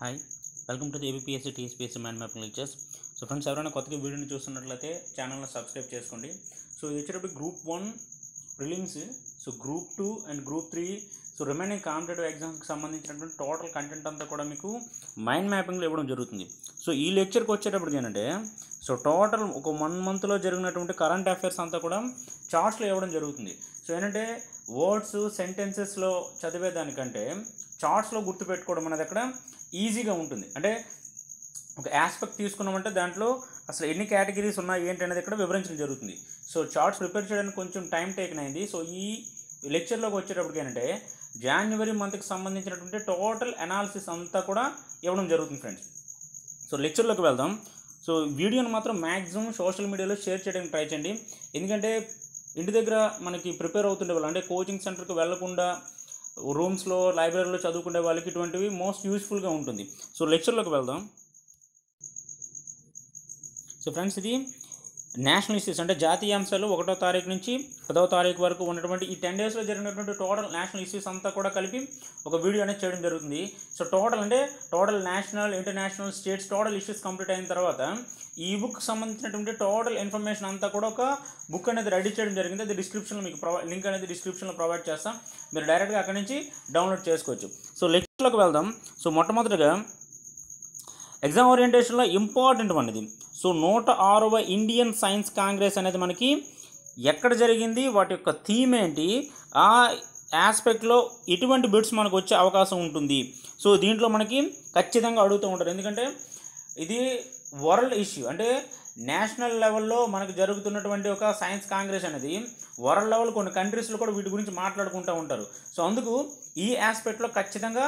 Hi, welcome to the ABPSC TSPSC mind mapping lectures. So friends, ఎవరైనా కొత్తగా వీడియోని చూస్తున్నట్లయితే ఛానల్ని సబ్స్క్రైబ్ చేసుకోండి. సో ఇది వచ్చేటప్పుడు group 1 prelims, so group 2 and group 3, so remaining competitive ఎగ్జామ్స్కి సంబంధించినటువంటి టోటల్ కంటెంట్ అంతా కూడా మీకు మైండ్ మ్యాపింగ్లో ఇవ్వడం జరుగుతుంది. సో ఈ లెక్చర్కి వచ్చేటప్పటికి ఏంటంటే, సో టోటల్ ఒక 1 మంత్లో జరిగినటువంటి కరెంట్ అఫైర్స్ అంతా కూడా చార్ట్స్లో ఇవ్వడం జరుగుతుంది. సో ఏంటంటే వర్డ్స్ సెంటెన్సెస్లో చదివేదానికంటే చార్ట్స్లో గుర్తుపెట్టుకోవడం అనేది అక్కడ ఈజీగా ఉంటుంది. అంటే ఒక ఆస్పెక్ట్ తీసుకున్నామంటే దాంట్లో అసలు ఎన్ని కేటగిరీస్ ఉన్నాయి ఏంటి అనేది ఇక్కడ వివరించడం జరుగుతుంది. సో చార్ట్స్ ప్రిపేర్ చేయడానికి కొంచెం టైం టేకన్ అయింది. సో ఈ లెక్చర్లోకి వచ్చేటప్పటికి ఏంటంటే జనవరి మంత్కి సంబంధించినటువంటి టోటల్ అనాలిసిస్ అంతా కూడా ఇవ్వడం జరుగుతుంది ఫ్రెండ్స్. సో లెక్చర్లోకి వెళ్దాం. సో వీడియోని మాత్రం మ్యాక్సిమం సోషల్ మీడియాలో షేర్ చేయడానికి ట్రై చేయండి. ఎందుకంటే ఇంటి దగ్గర మనకి ప్రిపేర్ అవుతుండే వాళ్ళు, అంటే కోచింగ్ సెంటర్కి వెళ్లకుండా రూమ్స్లో లైబ్రరీలో చదువుకునే వాళ్ళకి ఇటువంటివి మోస్ట్ యూస్ఫుల్గా ఉంటుంది. సో లెక్చర్లోకి వెళ్దాం. సో ఫ్రెండ్స్, ఇది నేషనల్ ఇష్యూస్ అంటే జాతీయ అంశాలు 1వ తారీఖు నుంచి 10వ తారీఖు వరకు ఉన్నటువంటి ఈ 10 డేస్లో జరిగినటువంటి టోటల్ నేషనల్ ఇష్యూస్ అంతా కూడా కలిపి ఒక వీడియో అనేది చేయడం జరుగుతుంది. So total national, international, states total issues complete అయిన తర్వాత ఈ బుక్ సంబంధించినటువంటి టోటల్ ఇన్ఫర్మేషన్ అంతా కూడా ఒక బుక్ అనేది రెడీ చేయడం జరిగింది. అది డిస్క్రిప్షన్లో మీకు లింక్ అనేది డిస్క్రిప్షన్లో ప్రొవైడ్ చేస్తాం. మీరు డైరెక్ట్గా అక్కడి నుంచి డౌన్లోడ్ చేసుకోవచ్చు. సో లెక్చర్లోకి వెళ్దాం. సో మొట్టమొదటిగా ఎగ్జామ్ ఓరియంటేషన్లో ఇంపార్టెంట్ అనేది, సో 106వ ఇండియన్ సైన్స్ కాంగ్రెస్ అనేది మనకి ఎక్కడ జరిగింది, వాటి యొక్క థీమ్ ఏంటి, ఆ ఆస్పెక్ట్లో ఎటువంటి బిట్స్ మనకు వచ్చే అవకాశం ఉంటుంది. సో దీంట్లో మనకి ఖచ్చితంగా అడుగుతూ ఉంటారు. ఎందుకంటే ఇది వరల్డ్ ఇష్యూ, అంటే నేషనల్ లెవెల్లో మనకు జరుగుతున్నటువంటి ఒక సైన్స్ కాంగ్రెస్ అనేది వరల్డ్ లెవెల్ కొన్ని కంట్రీస్లో కూడా వీటి గురించి మాట్లాడుకుంటూ ఉంటారు. సో అందుకు ఈ ఆస్పెక్ట్లో ఖచ్చితంగా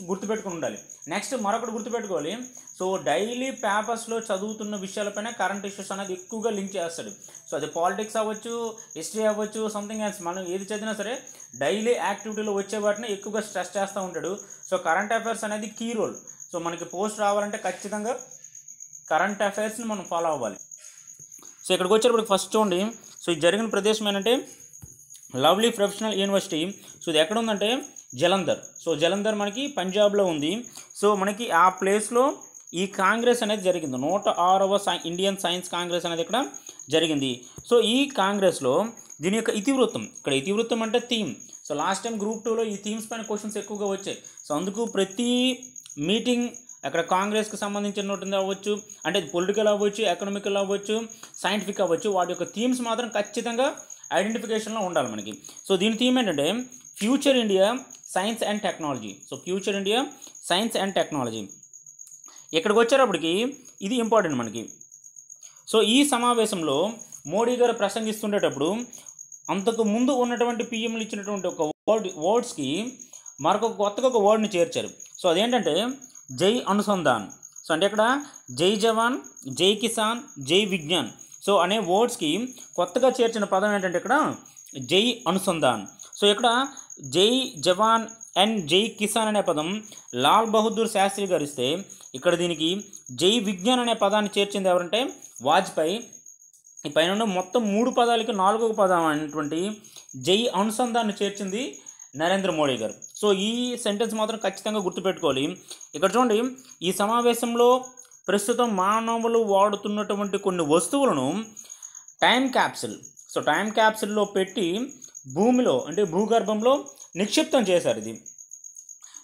గుర్తుపెట్టుకుని ఉండాలి. నెక్స్ట్ మరొకటి గుర్తుపెట్టుకోవాలి. సో డైలీ పేపర్స్లో చదువుతున్న విషయాలపైన కరెంట్ ఇష్యూస్ అనేది ఎక్కువగా లింక్ చేస్తాడు. సో అది పాలిటిక్స్ అవ్వచ్చు, హిస్టరీ అవ్వచ్చు, సంథింగ్ ఎల్స్, మనం ఏది చదివినా సరే డైలీ యాక్టివిటీలో వచ్చే వాటిని ఎక్కువగా స్ట్రెస్ చేస్తూ ఉంటాడు. సో కరెంట్ అఫైర్స్ అనేది కీ రోల్. సో మనకి పోస్ట్ రావాలంటే ఖచ్చితంగా కరెంట్ అఫైర్స్ని మనం ఫాలో అవ్వాలి. సో ఇక్కడికి వచ్చేటప్పుడు ఫస్ట్ చూడండి. సో ఇది జరిగిన ప్రదేశం ఏంటంటే లవ్లీ ప్రొఫెషనల్ యూనివర్సిటీ. సో ఇది ఎక్కడ ఉందంటే జలంధర్. సో జలంధర్ మనకి పంజాబ్లో ఉంది. సో మనకి ఆ ప్లేస్లో ఈ కాంగ్రెస్ అనేది జరిగింది. 106వ ఇండియన్ సైన్స్ కాంగ్రెస్ అనేది ఇక్కడ జరిగింది. సో ఈ కాంగ్రెస్లో దీని యొక్క ఇతివృత్తం, ఇక్కడ ఇతివృత్తం అంటే theme. So last time group 2లో ఈ థీమ్స్ పైన క్వశ్చన్స్ ఎక్కువగా వచ్చాయి. సో అందుకు ప్రతి మీటింగ్ అక్కడ కాంగ్రెస్కి సంబంధించినటువంటి అవ్వచ్చు, అంటే పొలిటికల్ అవ్వచ్చు, ఎకనామికల్ అవ్వచ్చు, సైంటిఫిక్ అవ్వచ్చు, వాటి యొక్క థీమ్స్ మాత్రం ఖచ్చితంగా ఐడెంటిఫికేషన్లో ఉండాలి మనకి. సో దీని థీమ్ ఏంటంటే future India science and technology. So future India science and technology. ఇక్కడికి వచ్చేటప్పటికి ఇది ఇంపార్టెంట్ మనకి. సో ఈ సమావేశంలో మోడీ గారు ప్రసంగిస్తుండేటప్పుడు అంతకు ముందు ఉన్నటువంటి పిఎంలు ఇచ్చినటువంటి ఒక వర్డ్స్కి మరొక కొత్తగా ఒక వర్డ్ని చేర్చారు. సో అదేంటంటే జై అనుసంధాన్. సో అంటే ఇక్కడ జై జవాన్, జై కిసాన్, జై విజ్ఞాన్ సో అనే వర్డ్స్కి కొత్తగా చేర్చిన పదం ఏంటంటే ఇక్కడ జై అనుసంధాన్. సో ఇక్కడ జై జవాన్ అండ్ జై కిసాన్ అనే పదం లాల్ బహదూర్ శాస్త్రి గారు ఇస్తే, ఇక్కడ దీనికి జై విజ్ఞాన్ అనే పదాన్ని చేర్చింది ఎవరంటే వాజ్పేయి. ఈ పైన మొత్తం 3 పదాలకి 4వ పదం అనేటువంటి జై అనుసంధాన్ని చేర్చింది నరేంద్ర మోడీ గారు. సో ఈ సెంటెన్స్ మాత్రం ఖచ్చితంగా గుర్తుపెట్టుకోవాలి. ఇక్కడ చూడండి, ఈ సమావేశంలో ప్రస్తుతం మానవులు వాడుతున్నటువంటి కొన్ని వస్తువులను టైం క్యాప్సిల్, సో టైం క్యాప్సిల్లో పెట్టి భూమిలో అంటే భూగర్భంలో నిక్షిప్తం చేశారు.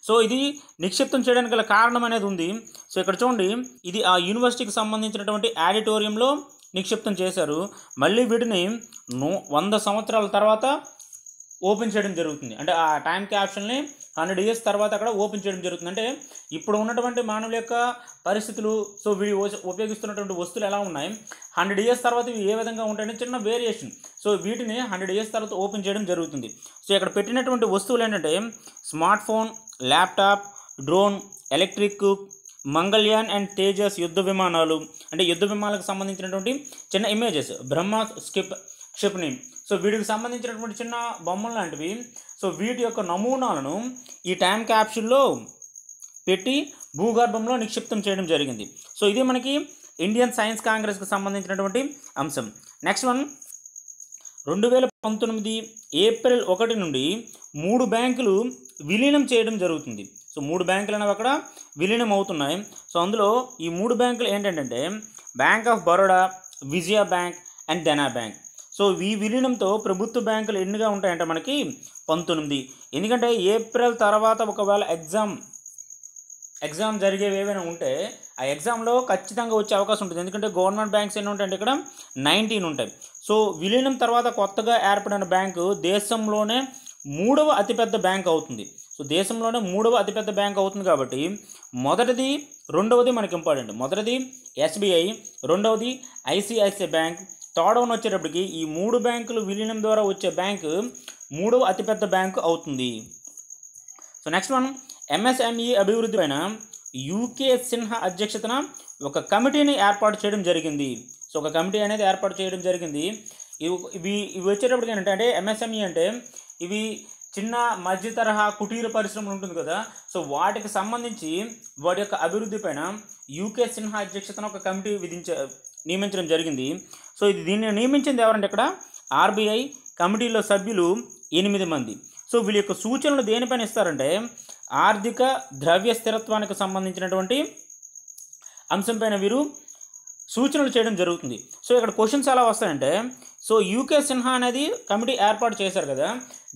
సో ఇది నిక్షిప్తం చేయడానికి గల కారణం అనేది ఉంది. సో ఇక్కడ చూడండి, ఇది ఆ యూనివర్సిటీకి సంబంధించినటువంటి ఆడిటోరియంలో నిక్షిప్తం చేశారు. మళ్ళీ వీటిని 100 సంవత్సరాల తర్వాత ఓపెన్ చేయడం జరుగుతుంది. అంటే ఆ టైం క్యాప్షన్ని 100 ఇయర్స్ తర్వాత అక్కడ ఓపెన్ చేయడం జరుగుతుంది. అంటే ఇప్పుడు ఉన్నటువంటి మానవుల యొక్క పరిస్థితులు, సో వీళ్ళు ఉపయోగిస్తున్నటువంటి వస్తువులు ఎలా ఉన్నాయి, 100 ఇయర్స్ తర్వాత ఇవి ఏ విధంగా ఉంటాయని చిన్న వేరియేషన్. సో వీటిని 100 ఇయర్స్ తర్వాత ఓపెన్ చేయడం జరుగుతుంది. సో ఇక్కడ పెట్టినటువంటి వస్తువులు ఏంటంటే smart phone, laptop, drone, electric, Mangalyaan and Tejas యుద్ధ విమానాలు, అంటే యుద్ధ విమానాలకు సంబంధించినటువంటి చిన్న ఇమేజెస్, బ్రహ్మాస్ క్షిపణి. సో వీటికి సంబంధించినటువంటి చిన్న బొమ్మలు లాంటివి. సో వీటి యొక్క నమూనాలను ఈ టైం క్యాప్సూల్లో పెట్టి భూగర్భంలో నిక్షిప్తం చేయడం జరిగింది. సో ఇది మనకి ఇండియన్ సైన్స్ కాంగ్రెస్కి సంబంధించినటువంటి అంశం. నెక్స్ట్ వన్, 2019 ఏప్రిల్ 1 నుండి 3 బ్యాంకులు విలీనం చేయడం జరుగుతుంది. సో 3 బ్యాంకులు అనేవి అక్కడ విలీనం అవుతున్నాయి. సో అందులో ఈ 3 బ్యాంకులు ఏంటంటే bank of Baroda, Vijaya bank and Dena bank. So ఈ విలీనంతో ప్రభుత్వ బ్యాంకులు ఎన్నిగా ఉంటాయంటే మనకి 19. ఎందుకంటే ఏప్రిల్ తర్వాత ఒకవేళ ఎగ్జామ్ జరిగేవి ఏవైనా ఉంటే ఆ ఎగ్జామ్లో ఖచ్చితంగా వచ్చే అవకాశం ఉంటుంది. ఎందుకంటే గవర్నమెంట్ బ్యాంక్స్ ఎన్ని ఉంటాయంటే ఇక్కడ 19 ఉంటాయి. సో విలీనం తర్వాత కొత్తగా ఏర్పడిన బ్యాంకు దేశంలోనే 3వ అతిపెద్ద బ్యాంక్ అవుతుంది. సో దేశంలోనే 3వ అతిపెద్ద బ్యాంక్ అవుతుంది కాబట్టి మొదటిది, రెండవది మనకి ఇంపార్టెంట్. మొదటిది ఎస్బీఐ, రెండవది ఐసిఐసిఐ బ్యాంక్, థర్డ్ వన్ వచ్చేటప్పటికి ఈ 3 బ్యాంకులు విలీనం ద్వారా వచ్చే బ్యాంకు 3వ అతిపెద్ద బ్యాంకు అవుతుంది. సో నెక్స్ట్ వన్, ఎంఎస్ఎంఈ అభివృద్ధి పైన యూకే సిన్హా అధ్యక్షతన ఒక కమిటీని ఏర్పాటు చేయడం జరిగింది. సో ఒక కమిటీ అనేది ఏర్పాటు చేయడం జరిగింది. ఇవి వచ్చేటప్పటికి ఏంటంటే ఎంఎస్ఎంఈ అంటే ఇవి చిన్న మధ్య తరహా కుటీర పరిశ్రమలు ఉంటుంది కదా. సో వాటికి సంబంధించి వాటి యొక్క అభివృద్ధి పైన యూకే సిన్హా అధ్యక్షతన ఒక కమిటీ నియమించడం జరిగింది. సో దీన్ని నియమించింది ఎవరంటే ఇక్కడ ఆర్బీఐ. కమిటీలో సభ్యులు 8 మంది. సో వీళ్ళ యొక్క సూచనలు దేనిపైన ఇస్తారంటే ఆర్థిక ద్రవ్య స్థిరత్వానికి సంబంధించినటువంటి అంశంపైన వీరు సూచనలు చేయడం జరుగుతుంది. సో ఇక్కడ క్వశ్చన్స్ ఎలా వస్తాయంటే, సో యూకే సిన్హా అనేది కమిటీ ఏర్పాటు చేశారు కదా,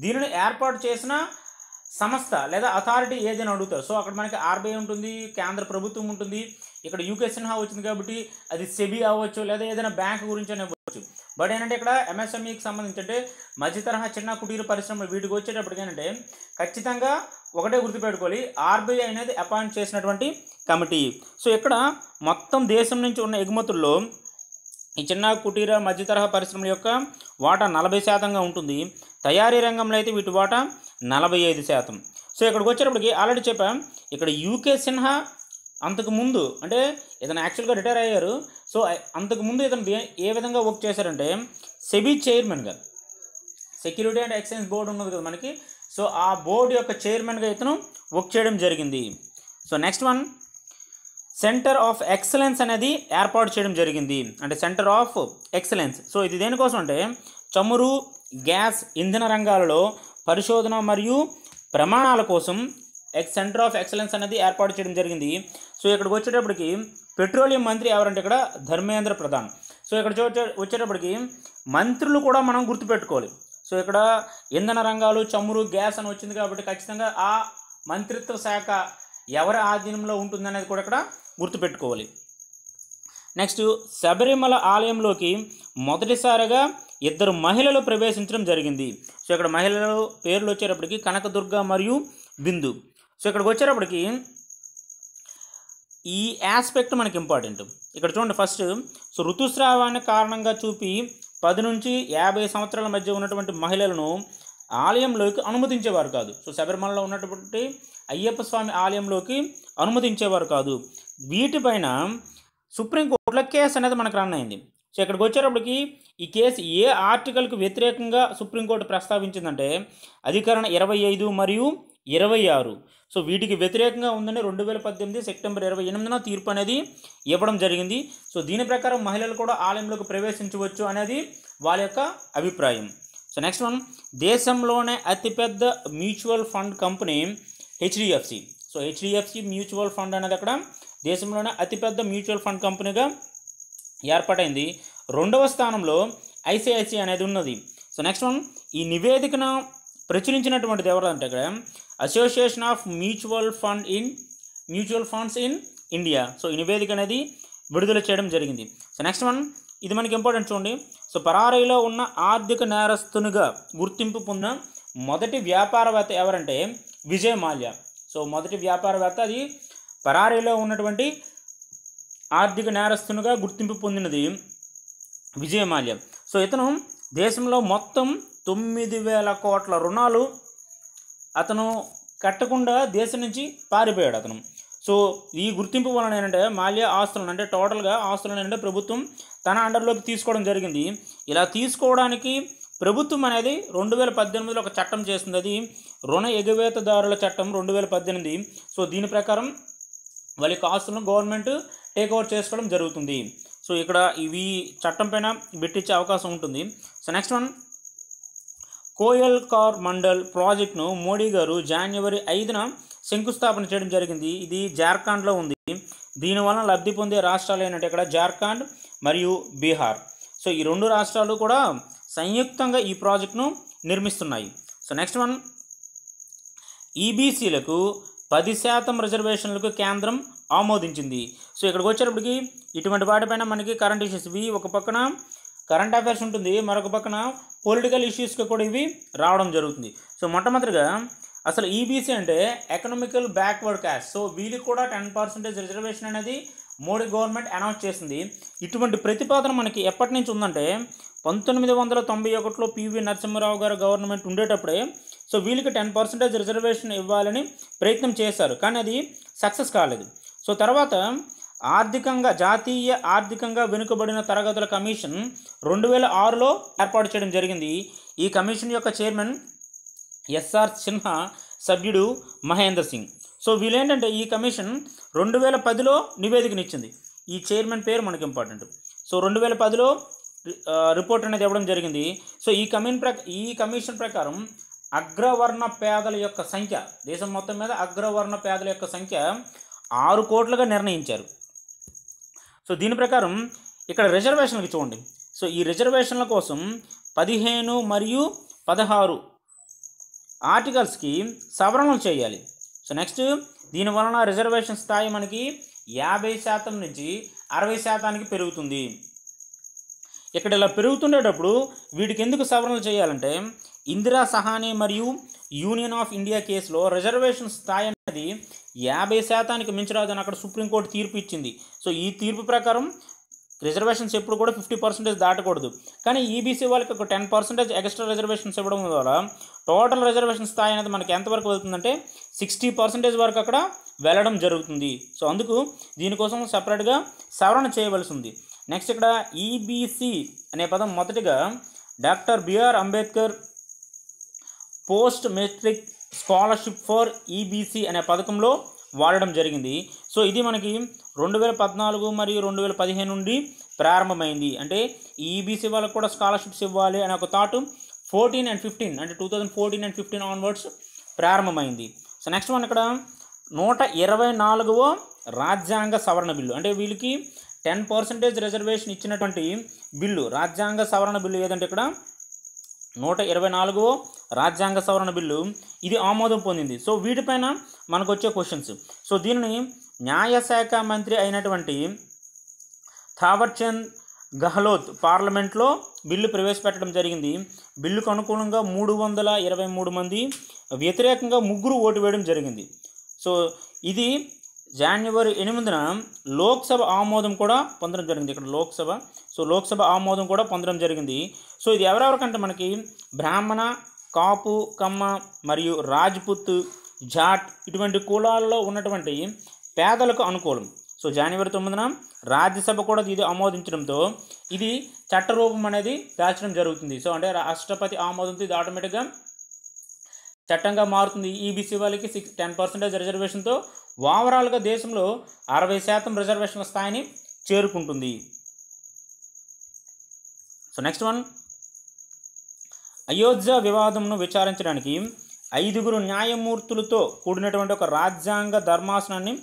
దీనిని ఏర్పాటు చేసిన సంస్థ లేదా అథారిటీ ఏదైనా అడుగుతారు. సో అక్కడ మనకి ఆర్బీఐ ఉంటుంది, కేంద్ర ప్రభుత్వం ఉంటుంది. ఇక్కడ యూకే సిన్హా వచ్చింది కాబట్టి అది సెబీ అవ్వచ్చు లేదా ఏదైనా బ్యాంక్ గురించి అని అవ్వచ్చు. బట్ ఏంటంటే ఇక్కడ ఎంఎస్ఎంఈకి సంబంధించి అంటే మధ్య తరహా చిన్న కుటీర పరిశ్రమలు వీటికి వచ్చేటప్పటికి ఏంటంటే ఖచ్చితంగా ఒకటే గుర్తుపెట్టుకోవాలి, ఆర్బీఐ అనేది అపాయింట్ చేసినటువంటి కమిటీ. సో ఇక్కడ మొత్తం దేశం నుంచి ఉన్న ఎగుమతుల్లో ఈ చిన్న కుటీర మధ్య తరహా పరిశ్రమల యొక్క వాటా 40%గా ఉంటుంది. తయారీ రంగంలో అయితే వీటి వాటా 45%. సో ఇక్కడికి వచ్చేటప్పటికి ఆల్రెడీ చెప్పాం, ఇక్కడ యూకే సిన్హా అంతకుముందు అంటే ఇతను యాక్చువల్గా రిటైర్ అయ్యారు. సో అంతకుముందు ఇతను ఏ విధంగా వర్క్ చేశారంటే సెబీ చైర్మన్గా, సెక్యూరిటీ అండ్ ఎక్స్చేంజ్ బోర్డు ఉన్నది కదా మనకి, సో ఆ బోర్డు యొక్క చైర్మన్గా ఇతను వర్క్ చేయడం జరిగింది. So next one, centre of excellence అనేది ఏర్పాటు చేయడం జరిగింది. అంటే సెంటర్ ఆఫ్ ఎక్సలెన్స్. సో ఇది దేనికోసం అంటే చమురు, గ్యాస్, ఇంధన రంగాలలో పరిశోధన మరియు ప్రమాణాల కోసం సెంటర్ ఆఫ్ ఎక్సలెన్స్ అనేది ఏర్పాటు చేయడం జరిగింది. సో ఇక్కడికి వచ్చేటప్పటికి పెట్రోలియం మంత్రి ఎవరంటే ఇక్కడ ధర్మేంద్ర ప్రధాన్. సో ఇక్కడ వచ్చేటప్పటికి మంత్రులు కూడా మనం గుర్తుపెట్టుకోవాలి. సో ఇక్కడ ఇంధన రంగాలు, చమురు, గ్యాస్ అని వచ్చింది కాబట్టి ఖచ్చితంగా ఆ మంత్రిత్వ శాఖ ఎవరి ఆధీనంలో ఉంటుందనేది కూడా ఇక్కడ గుర్తుపెట్టుకోవాలి. నెక్స్ట్, శబరిమల ఆలయంలోకి మొదటిసారిగా 2 మహిళలు ప్రవేశించడం జరిగింది. సో ఇక్కడ మహిళల పేర్లు వచ్చేటప్పటికి కనకదుర్గ మరియు బిందు. సో ఇక్కడికి వచ్చేటప్పటికి ఈ ఆస్పెక్ట్ మనకి ఇంపార్టెంట్. ఇక్కడ చూడండి ఫస్ట్, సో ఋతుస్రావాన్ని కారణంగా చూపి 10 నుంచి 50 సంవత్సరాల మధ్య ఉన్నటువంటి మహిళలను ఆలయంలోకి అనుమతించేవారు కాదు. సో శబరిమలలో ఉన్నటువంటి అయ్యప్ప స్వామి ఆలయంలోకి అనుమతించేవారు కాదు. వీటిపైన సుప్రీంకోర్టులో కేసు అనేది మనకు రన్ అయింది. సో ఇక్కడికి వచ్చేటప్పటికి ఈ కేసు ఏ ఆర్టికల్కు వ్యతిరేకంగా సుప్రీంకోర్టు ప్రస్తావించిందంటే అధికరణ 25 మరియు 26. సో వీటికి వ్యతిరేకంగా ఉందని 2018 సెప్టెంబర్ 28న తీర్పు అనేది ఇవ్వడం జరిగింది. సో దీని ప్రకారం మహిళలు కూడా ఆలయంలోకి ప్రవేశించవచ్చు అనేది వాళ్ళ యొక్క అభిప్రాయం. సో నెక్స్ట్ వన్, దేశంలోనే అతిపెద్ద mutual fund company HDFC. So HDFC mutual fund అనేది అక్కడ దేశంలోనే అతిపెద్ద మ్యూచువల్ ఫండ్ కంపెనీగా ఏర్పాటైంది. 2వ స్థానంలో ఐసిఐసిఐ అనేది ఉన్నది. సో నెక్స్ట్ వన్, ఈ నివేదికను ప్రచురించినటువంటిది ఎవరు అంటే ఇక్కడ association of mutual funds in India. So ఈ నివేదిక అనేది విడుదల చేయడం జరిగింది. సో నెక్స్ట్ వన్, ఇది మనకి ఇంపార్టెంట్ చూడండి. సో పరారీలో ఉన్న ఆర్థిక నేరస్తునిగా గుర్తింపు పొందిన మొదటి వ్యాపారవేత్త ఎవరంటే విజయ్ మాల్యా. సో మొదటి వ్యాపారవేత్త అది పరారీలో ఉన్నటువంటి ఆర్థిక నేరస్తునిగా గుర్తింపు పొందినది విజయ్ మాల్యా. సో ఇతను దేశంలో మొత్తం 9,000 కోట్ల రుణాలు అతను కట్టకుండా దేశం నుంచి పారిపోయాడు అతను. సో ఈ గుర్తింపు వలన ఏంటంటే మాల్యా ఆస్తులను అంటే టోటల్గా ఆస్తులను ఏంటంటే ప్రభుత్వం తన అండర్లోకి తీసుకోవడం జరిగింది. ఇలా తీసుకోవడానికి ప్రభుత్వం అనేది 2018లో ఒక చట్టం చేసింది, అది రుణ ఎగవేతదారుల చట్టం 2018. సో దీని ప్రకారం వాళ్ళ యొక్క ఆస్తులను గవర్నమెంట్ టేక్ ఓవర్ చేసుకోవడం జరుగుతుంది. సో ఇక్కడ ఇవి చట్టం పైన పెట్టించే అవకాశం ఉంటుంది. So next one, Koel Karo Mandal ప్రాజెక్టును మోడీ గారు జనవరి 5న శంకుస్థాపన చేయడం జరిగింది. ఇది జార్ఖండ్లో ఉంది. దీనివల్ల లబ్ధి పొందే రాష్ట్రాలు ఏంటంటే ఇక్కడ జార్ఖండ్ మరియు బీహార్. సో ఈ 2 రాష్ట్రాలు కూడా సంయుక్తంగా ఈ ప్రాజెక్టును నిర్మిస్తున్నాయి. సో నెక్స్ట్ వన్, ఈబీసీలకు 10% రిజర్వేషన్లకు కేంద్రం ఆమోదించింది. సో ఇక్కడికి వచ్చేటప్పటికి ఇటువంటి వాటిపైన మనకి కరెంట్ ఇష్యూస్ ఇవి ఒక పక్కన కరెంట్ అఫైర్స్ ఉంటుంది, మరొక పక్కన పొలిటికల్ ఇష్యూస్కి కూడా ఇవి రావడం జరుగుతుంది. సో మొట్టమొదటిగా అసలు ఈబీసీ అంటే ఎకనామికల్ బ్యాక్వర్డ్ క్యాస్ట్. సో వీళ్ళకి కూడా 10% రిజర్వేషన్ అనేది మోడీ గవర్నమెంట్ అనౌన్స్ చేసింది. ఇటువంటి ప్రతిపాదన మనకి ఎప్పటి నుంచి ఉందంటే 1991లో పివి నరసింహారావు గారు గవర్నమెంట్ ఉండేటప్పుడే సో వీళ్ళకి 10% రిజర్వేషన్ ఇవ్వాలని ప్రయత్నం చేశారు, కానీ అది సక్సెస్ కాలేదు. సో తర్వాత జాతీయ ఆర్థికంగా వెనుకబడిన తరగతుల కమిషన్ 2006లో ఏర్పాటు చేయడం జరిగింది. ఈ కమిషన్ యొక్క చైర్మన్ ఎస్ఆర్ సిన్హా, సభ్యుడు మహేందర్ సింగ్. సో వీళ్ళేంటంటే ఈ కమిషన్ 2010లో నివేదికనిచ్చింది. ఈ చైర్మన్ పేరు మనకి ఇంపార్టెంట్. సో 2010లో రిపోర్ట్ అనేది ఇవ్వడం జరిగింది. సో ఈ కమిషన్ ప్రకారం అగ్రవర్ణ పేదల యొక్క సంఖ్య, దేశం మొత్తం మీద అగ్రవర్ణ పేదల యొక్క సంఖ్య 6 కోట్లుగా నిర్ణయించారు. సో దీని ప్రకారం ఇక్కడ రిజర్వేషన్లకి చూడండి. సో ఈ రిజర్వేషన్ల కోసం 15 మరియు 16 ఆర్టికల్స్కి సవరణలు చేయాలి. సో నెక్స్ట్ దీనివలన రిజర్వేషన్ స్థాయి మనకి 50% నుంచి 60%కి పెరుగుతుంది. ఇక్కడ ఇలా పెరుగుతుండేటప్పుడు వీటికి ఎందుకు సవరణలు చేయాలంటే ఇందిరా సహానీ మరియు యూనియన్ ఆఫ్ ఇండియా కేసులో రిజర్వేషన్ స్థాయి అనేది 50%కి మించరాదని అక్కడ సుప్రీంకోర్టు తీర్పు ఇచ్చింది. సో ఈ తీర్పు ప్రకారం రిజర్వేషన్స్ ఎప్పుడు కూడా 50% దాటకూడదు. కానీ ఈబీసీ వాళ్ళకి ఒక 10% ఎక్స్ట్రా రిజర్వేషన్స్ ఇవ్వడం వల్ల టోటల్ రిజర్వేషన్ స్థాయి అనేది మనకి ఎంతవరకు వెళ్తుందంటే 60% వరకు అక్కడ వెళ్ళడం జరుగుతుంది. సో అందుకు దీనికోసం సపరేట్గా సవరణ చేయవలసి ఉంది. నెక్స్ట్ ఇక్కడ ఈబీసీ అనే పదం మొదటిగా doctor B R Ambedkar post matric scholarship for EBC అనే పథకంలో వాడడం జరిగింది. సో ఇది మనకి 2014 మరియు 2015 నుండి ప్రారంభమైంది. అంటే ఈబీసీ వాళ్ళకు కూడా స్కాలర్షిప్స్ ఇవ్వాలి అనే ఒక థాట్ 14 and 15 అంటే 2014 and 15 ఆన్వర్డ్స్ ప్రారంభమైంది. సో నెక్స్ట్ వన్ ఇక్కడ 124వ రాజ్యాంగ సవరణ బిల్లు. అంటే వీళ్ళకి 10% రిజర్వేషన్ ఇచ్చినటువంటి బిల్లు, రాజ్యాంగ సవరణ బిల్లు ఏదంటే ఇక్కడ 124వ రాజ్యాంగ సవరణ బిల్లు ఇది ఆమోదం పొందింది. సో వీటిపైన మనకు వచ్చే క్వశ్చన్స్. సో దీనిని న్యాయశాఖ మంత్రి అయినటువంటి థావర్చంద్ గెహ్లోట్ పార్లమెంట్లో బిల్లు ప్రవేశపెట్టడం జరిగింది. బిల్లుకు అనుకూలంగా 323 మంది, వ్యతిరేకంగా 3 ఓటు వేయడం జరిగింది. సో ఇది జనవరి 8న లోక్సభ ఆమోదం కూడా పొందడం జరిగింది. ఇక్కడ లోక్సభ ఆమోదం కూడా పొందడం జరిగింది. సో ఇది ఎవరెవరికంటే మనకి బ్రాహ్మణ, కాపు, కమ్మ మరియు రాజ్పుత్, జాట్ ఇటువంటి కులాల్లో ఉన్నటువంటి పేదలకు అనుకూలం. సో జనవరి 9న రాజ్యసభ కూడా ఇది ఆమోదించడంతో ఇది చట్టరూపం అనేది దాల్చడం జరుగుతుంది. సో అంటే రాష్ట్రపతి ఆమోదంతో ఇది ఆటోమేటిక్గా చట్టంగా మారుతుంది. ఈబీసీ వాళ్ళకి 10% రిజర్వేషన్తో ఓవరాల్గా దేశంలో 60% రిజర్వేషన్ల స్థాయిని చేరుకుంటుంది. సో నెక్స్ట్ వన్, అయోధ్య వివాదంను విచారించడానికి 5 న్యాయమూర్తులతో కూడినటువంటి ఒక రాజ్యాంగ ధర్మాసనాన్ని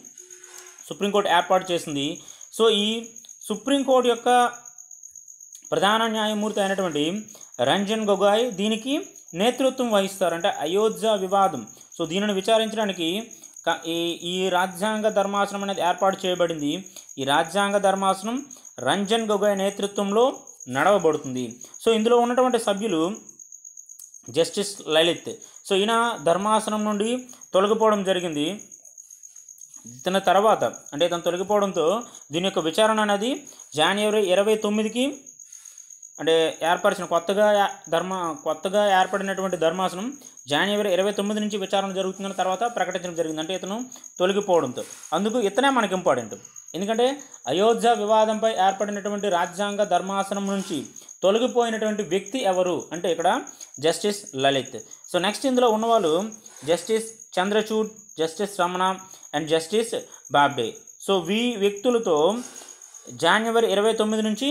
సుప్రీంకోర్టు ఏర్పాటు చేసింది. సో ఈ సుప్రీంకోర్టు యొక్క ప్రధాన న్యాయమూర్తి అయినటువంటి రంజన్ గొగోయ్ దీనికి నేతృత్వం వహిస్తారు. అంటే అయోధ్య వివాదం, సో దీనిని విచారించడానికి ఈ రాజ్యాంగ ధర్మాసనం అనేది ఏర్పాటు చేయబడింది. ఈ రాజ్యాంగ ధర్మాసనం రంజన్ గొగోయ్ నేతృత్వంలో నడవబడుతుంది. సో ఇందులో ఉన్నటువంటి సభ్యులు జస్టిస్ లలిత్. సో ఈయన ధర్మాసనం నుండి తొలగిపోవడం జరిగింది. తన తర్వాత అంటే తను తొలగిపోవడంతో దీని యొక్క విచారణ అనేది జనవరి 29కి అంటే కొత్తగా ఏర్పడినటువంటి ధర్మాసనం జనవరి 29 నుంచి విచారణ జరుగుతుందని తర్వాత ప్రకటించడం జరిగింది. అంటే ఇతను తొలగిపోవడంతో అందుకు ఇతనే మనకి ఇంపార్టెంట్. ఎందుకంటే అయోధ్య వివాదంపై ఏర్పడినటువంటి రాజ్యాంగ ధర్మాసనం నుంచి తొలగిపోయినటువంటి వ్యక్తి ఎవరు అంటే ఇక్కడ జస్టిస్ లలిత్. సో నెక్స్ట్ ఇందులో ఉన్నవాళ్ళు justice Chandrachud, justice Ramana and justice Bobde. So ఈ వ్యక్తులతో జనవరి 29 నుంచి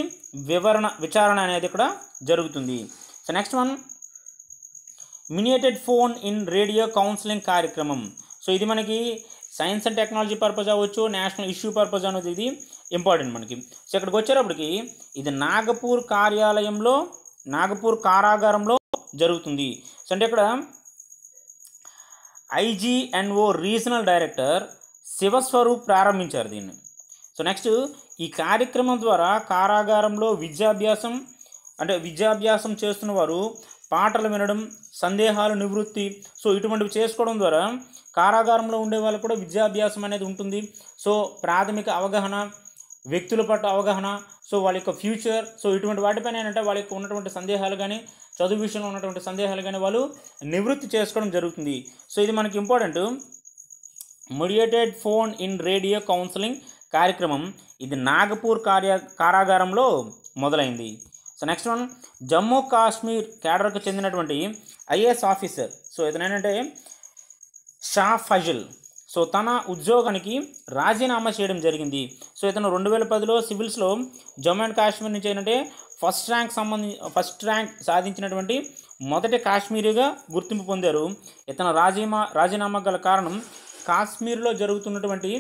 విచారణ అనేది ఇక్కడ జరుగుతుంది. So next one, mediated phone in radio counselling కార్యక్రమం. సో ఇది మనకి సైన్స్ అండ్ టెక్నాలజీ పర్పస్ అవ్వచ్చు, నేషనల్ ఇష్యూ పర్పస్ అనేది ఇది ఇంపార్టెంట్ మనకి. సో ఇక్కడికి వచ్చేటప్పటికి ఇది నాగపూర్ కారాగారంలో జరుగుతుంది. సో అంటే ఇక్కడ IGNO రీజనల్ డైరెక్టర్ శివస్వరూప్ ప్రారంభించారు దీన్ని. సో నెక్స్ట్ ఈ కార్యక్రమం ద్వారా కారాగారంలో విద్యాభ్యాసం చేస్తున్న వారు పాటలు వినడం, సందేహాలు నివృత్తి, సో ఇటువంటివి చేసుకోవడం ద్వారా కారాగారంలో ఉండే వాళ్ళకు కూడా విద్యాభ్యాసం అనేది ఉంటుంది. సో ప్రాథమిక అవగాహన, వ్యక్తుల పట్ల అవగాహన, సో వాళ్ళ యొక్క ఫ్యూచర్, సో ఇటువంటి వాటిపైన ఏంటంటే వాళ్ళ యొక్క ఉన్నటువంటి సందేహాలు కానీ, చదువు విషయంలో ఉన్నటువంటి సందేహాలు కానీ వాళ్ళు నివృత్తి చేసుకోవడం జరుగుతుంది. సో ఇది మనకి important. Mediated phone in radio counselling కార్యక్రమం ఇది నాగపూర్ కారాగారంలో మొదలైంది. So next one, Jammu Kashmir క్యాడర్కు చెందినటువంటి IAS ఆఫీసర్, సో ఇతను ఏంటంటే షా ఫజల్, సో తన ఉద్యోగానికి రాజీనామా చేయడం జరిగింది. సో ఇతను 2010లో సివిల్స్లో జమ్మూ అండ్ కాశ్మీర్ నుంచి ఏంటంటే ఫస్ట్ ర్యాంక్ సాధించినటువంటి మొదటి కాశ్మీరీగా గుర్తింపు పొందారు. ఇతను రాజీనామా గల కారణం కాశ్మీర్లో జరుగుతున్నటువంటి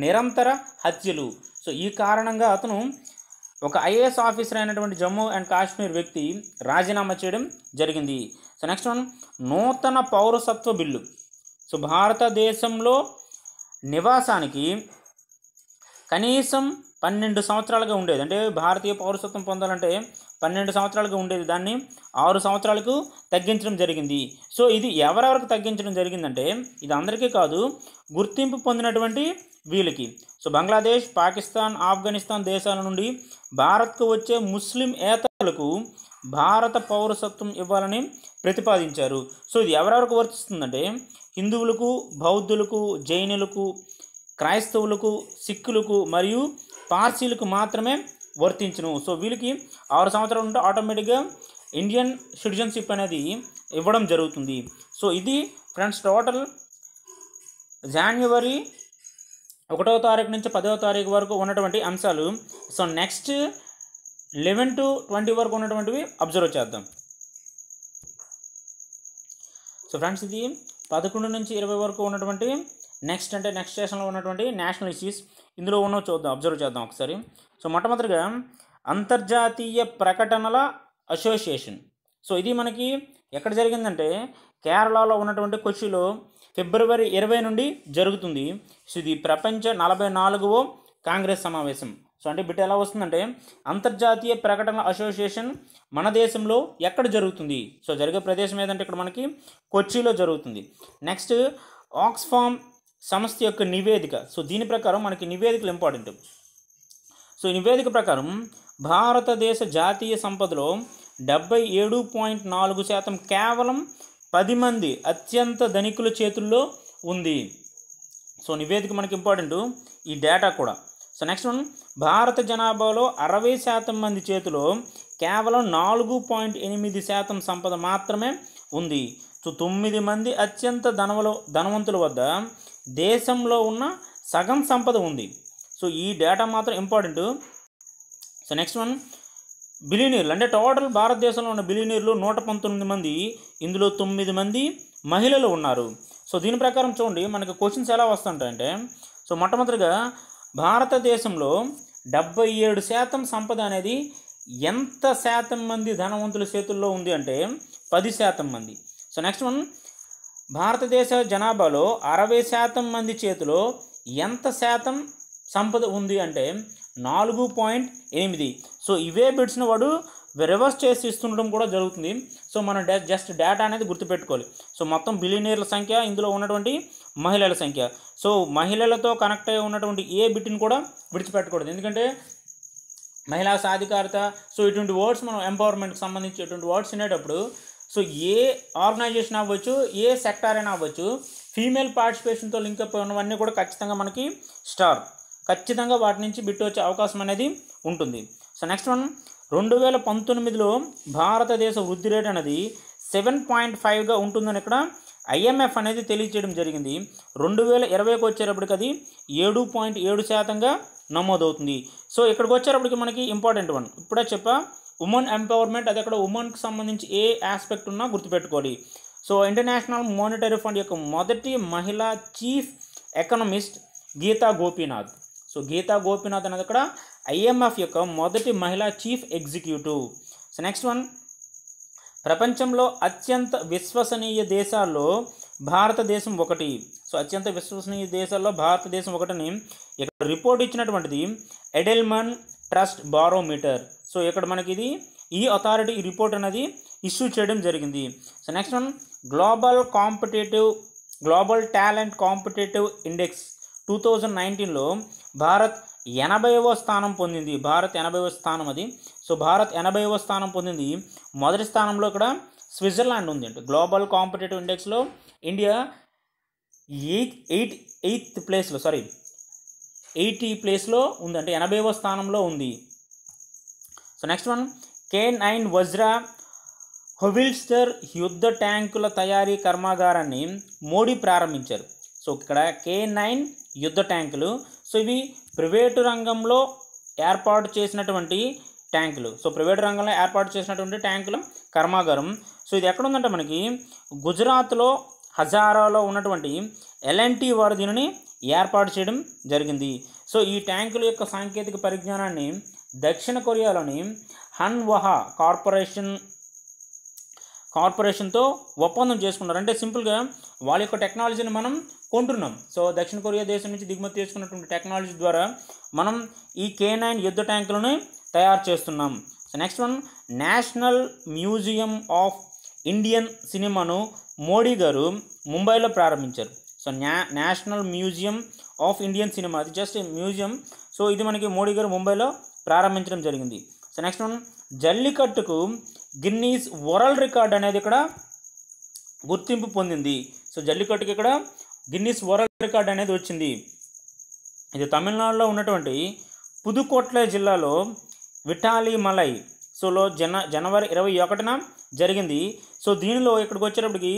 నిరంతర హత్యలు. సో ఈ కారణంగా అతను ఒక IAS ఆఫీసర్ అయినటువంటి జమ్మూ అండ్ కాశ్మీర్ వ్యక్తి రాజీనామా చేయడం జరిగింది. సో నెక్స్ట్ వన్, నూతన పౌరసత్వ బిల్లు. సో భారతదేశంలో నివాసానికి కనీసం 12 సంవత్సరాలుగా ఉండేది, అంటే భారతీయ పౌరసత్వం పొందాలంటే 12 సంవత్సరాలుగా ఉండేది, దాన్ని 6 సంవత్సరాలకు తగ్గించడం జరిగింది. సో ఇది ఎవరెవరికి తగ్గించడం జరిగిందంటే ఇది అందరికీ కాదు, గుర్తింపు పొందినటువంటి వీళ్ళకి. సో బంగ్లాదేశ్, పాకిస్తాన్, ఆఫ్ఘనిస్తాన్ దేశాల నుండి భారత్కు వచ్చే ముస్లింయేతరులకు భారత పౌరసత్వం ఇవ్వాలని ప్రతిపాదించారు. సో ఇది ఎవరెవరికి వర్తిస్తుందంటే హిందువులకు, బౌద్ధులకు, జైనులకు, క్రైస్తవులకు, సిక్కులకు మరియు పార్సీలకు మాత్రమే వర్తించును. సో వీళ్ళకి 6 సంవత్సరాలు ఉంటే ఆటోమేటిక్గా ఇండియన్ సిటిజన్షిప్ అనేది ఇవ్వడం జరుగుతుంది. సో ఇది ఫ్రెండ్స్ టోటల్ జనవరి 1వ తారీఖు నుంచి 10వ తారీఖు వరకు ఉన్నటువంటి అంశాలు. సో నెక్స్ట్ 11 to 20 వరకు ఉన్నటువంటివి అబ్జర్వ్ చేద్దాం. సో ఫ్రెండ్స్ ఇది 11 నుంచి 20 వరకు ఉన్నటువంటి నెక్స్ట్ సెషన్లో ఉన్నటువంటి నేషనల్ ఇష్యూస్ ఇందులో ఉన్నవి చూద్దాం, అబ్జర్వ్ చేద్దాం ఒకసారి. సో మొట్టమొదటిగా అంతర్జాతీయ ప్రకటనల అసోసియేషన్. సో ఇది మనకి ఎక్కడ జరిగిందంటే కేరళలో ఉన్నటువంటి కొచ్చిలో ఫిబ్రవరి 20 నుండి జరుగుతుంది. సో ఇది ప్రపంచ 44వ కాంగ్రెస్ సమావేశం. సో అంటే బిట్ ఎలా వస్తుందంటే అంతర్జాతీయ ప్రకటనల అసోసియేషన్ మన దేశంలో ఎక్కడ జరుగుతుంది? సో జరిగే ప్రదేశం ఏదంటే ఇక్కడ మనకి కొచ్చిలో జరుగుతుంది. నెక్స్ట్ ఆక్స్ఫామ్ సంస్థ యొక్క నివేదిక. సో దీని ప్రకారం మనకి నివేదికలు ఇంపార్టెంట్. సో ఈ నివేదిక ప్రకారం భారతదేశ జాతీయ సంపదలో 77.4% కేవలం 10 మంది అత్యంత ధనికుల చేతుల్లో ఉంది. సో నివేదిక మనకి ఇంపార్టెంట్, ఈ డేటా కూడా. సో నెక్స్ట్ వన్, భారత జనాభాలో 60% మంది చేతిలో కేవలం 4.8% సంపద మాత్రమే ఉంది. సో 9 మంది అత్యంత ధనవంతుల వద్ద దేశంలో ఉన్న సగం సంపద ఉంది. సో ఈ డేటా మాత్రం ఇంపార్టెంట్. సో నెక్స్ట్ వన్, బిలియనీర్లు అంటే టోటల్ భారతదేశంలో ఉన్న బిలియనీర్లు 119 మంది, ఇందులో 9 మంది మహిళలు ఉన్నారు. సో దీని ప్రకారం చూడండి మనకి క్వశ్చన్స్ ఎలా వస్తుంటాయంటే, సో మొట్టమొదటిగా భారతదేశంలో 77% సంపద అనేది ఎంత శాతం మంది ధనవంతుల చేతుల్లో ఉంది అంటే 10% మంది. సో నెక్స్ట్ వన్, భారతదేశ జనాభాలో 60% మంది చేతిలో ఎంత శాతం సంపద ఉంది అంటే 4.8. సో ఇవే బిట్స్ని వాడు రివర్స్ చేసి ఇస్తుండడం కూడా జరుగుతుంది. సో మనం జస్ట్ డేటా అనేది గుర్తుపెట్టుకోవాలి. సో మొత్తం బిలియనీర్ల సంఖ్య, ఇందులో ఉన్నటువంటి మహిళల సంఖ్య. సో మహిళలతో కనెక్ట్ అయి ఉన్నటువంటి ఏ బిట్ని కూడా విడిచిపెట్టకూడదు, ఎందుకంటే మహిళా సాధికారత, సో ఇటువంటి వర్డ్స్ మనం ఎంపవర్మెంట్కి సంబంధించి ఇటువంటి వర్డ్స్ వినేటప్పుడు సో ఏ ఆర్గనైజేషన్ అవ్వచ్చు, ఏ సెక్టార్ అయినా అవ్వచ్చు, ఫీమేల్ పార్టిసిపేషన్తో లింకప్ ఉన్నవన్నీ కూడా ఖచ్చితంగా మనకి స్టార్, ఖచ్చితంగా వాటి నుంచి బిట్ వచ్చే అవకాశం అనేది ఉంటుంది. సో నెక్స్ట్ వన్, 2019లో భారతదేశ వృద్ధి రేట్ అనేది 7.5గా ఉంటుందని ఇక్కడ IMF అనేది తెలియజేయడం జరిగింది. 2020కి వచ్చేటప్పటికి అది 7.7%గా నమోదవుతుంది. సో ఇక్కడికి వచ్చేటప్పటికి మనకి ఇంపార్టెంట్ వన్ ఇప్పుడే చెప్పా, ఉమెన్ ఎంపవర్మెంట్, అది అక్కడ ఉమెన్కి సంబంధించి ఏ ఆస్పెక్ట్ ఉన్నా గుర్తుపెట్టుకోవాలి. సో ఇంటర్నేషనల్ మానిటరీ ఫండ్ యొక్క మొదటి మహిళా chief economist Geeta Gopinath. So Geeta Gopinath అనేది ఇక్కడ ఐఎంఎఫ్ యొక్క మొదటి మహిళా chief executive. So next one, ప్రపంచంలో అత్యంత విశ్వసనీయ దేశాల్లో భారతదేశం ఒకటి. సో అత్యంత విశ్వసనీయ దేశాల్లో భారతదేశం ఒకటిని ఇక్కడ రిపోర్ట్ ఇచ్చినటువంటిది ఎడెల్మన్ ట్రస్ట్ బారోమీటర్. సో ఇక్కడ మనకి ఇది ఈ అథారిటీ ఈ రిపోర్ట్ అనేది ఇష్యూ చేయడం జరిగింది. So next one, global talent competitive index 2019లో భారత్ 80వ స్థానం పొందింది. భారత్ 80వ స్థానం అది. సో భారత్ 80వ స్థానం పొందింది. మొదటి స్థానంలో ఇక్కడ స్విట్జర్లాండ్ ఉంది. అంటే గ్లోబల్ కాంపిటేటివ్ ఇండెక్స్లో ఇండియా 80th ప్లేస్లో ఉంది, అంటే 80వ స్థానంలో ఉంది. So next one, K9 Vajra హోవిల్స్టర్ యుద్ధ ట్యాంకుల తయారీ కర్మాగారాన్ని మోడీ ప్రారంభించారు. సో ఇక్కడ K9 యుద్ధ ట్యాంకులు. సో ఇవి ప్రైవేటు రంగంలో ఏర్పాటు చేసినటువంటి ట్యాంకులు. సో ప్రైవేటు రంగంలో ఏర్పాటు చేసినటువంటి ట్యాంకుల కర్మాగారం. సో ఇది ఎక్కడ ఉందంటే మనకి గుజరాత్లో హజారాలో ఉన్నటువంటి L&T వారు దీనిని ఏర్పాటు చేయడం జరిగింది. సో ఈ ట్యాంకుల యొక్క సాంకేతిక పరిజ్ఞానాన్ని దక్షిణ కొరియాలోని హన్వహా కార్పొరేషన్తో ఒప్పందం చేసుకున్నారు. అంటే సింపుల్గా వాళ్ళ యొక్క టెక్నాలజీని మనం కొంటున్నాం. సో దక్షిణ కొరియా దేశం నుంచి దిగుమతి చేసుకున్నటువంటి టెక్నాలజీ ద్వారా మనం ఈ K9 యుద్ధ ట్యాంకులను తయారు చేస్తున్నాం. So next one, national museum of Indian సినిమాను మోడీ గారు ముంబైలో ప్రారంభించారు. So national museum of Indian cinema, అది జస్ట్ మ్యూజియం. సో ఇది మనకి మోడీ గారు ముంబైలో ప్రారంభించడం జరిగింది. సో నెక్స్ట్ వన్, జల్లికట్టుకు గిన్నీస్ వరల్డ్ రికార్డ్ అనేది ఇక్కడ గుర్తింపు పొందింది. సో జల్లికట్టుకి ఇక్కడ గిన్నీస్ వరల్డ్ రికార్డ్ అనేది వచ్చింది. ఇది తమిళనాడులో ఉన్నటువంటి పుదుకోట్లై జిల్లాలో విఠాలిమలై సోలో జనవరి 21న జరిగింది. సో దీనిలో ఇక్కడికి వచ్చేటప్పటికి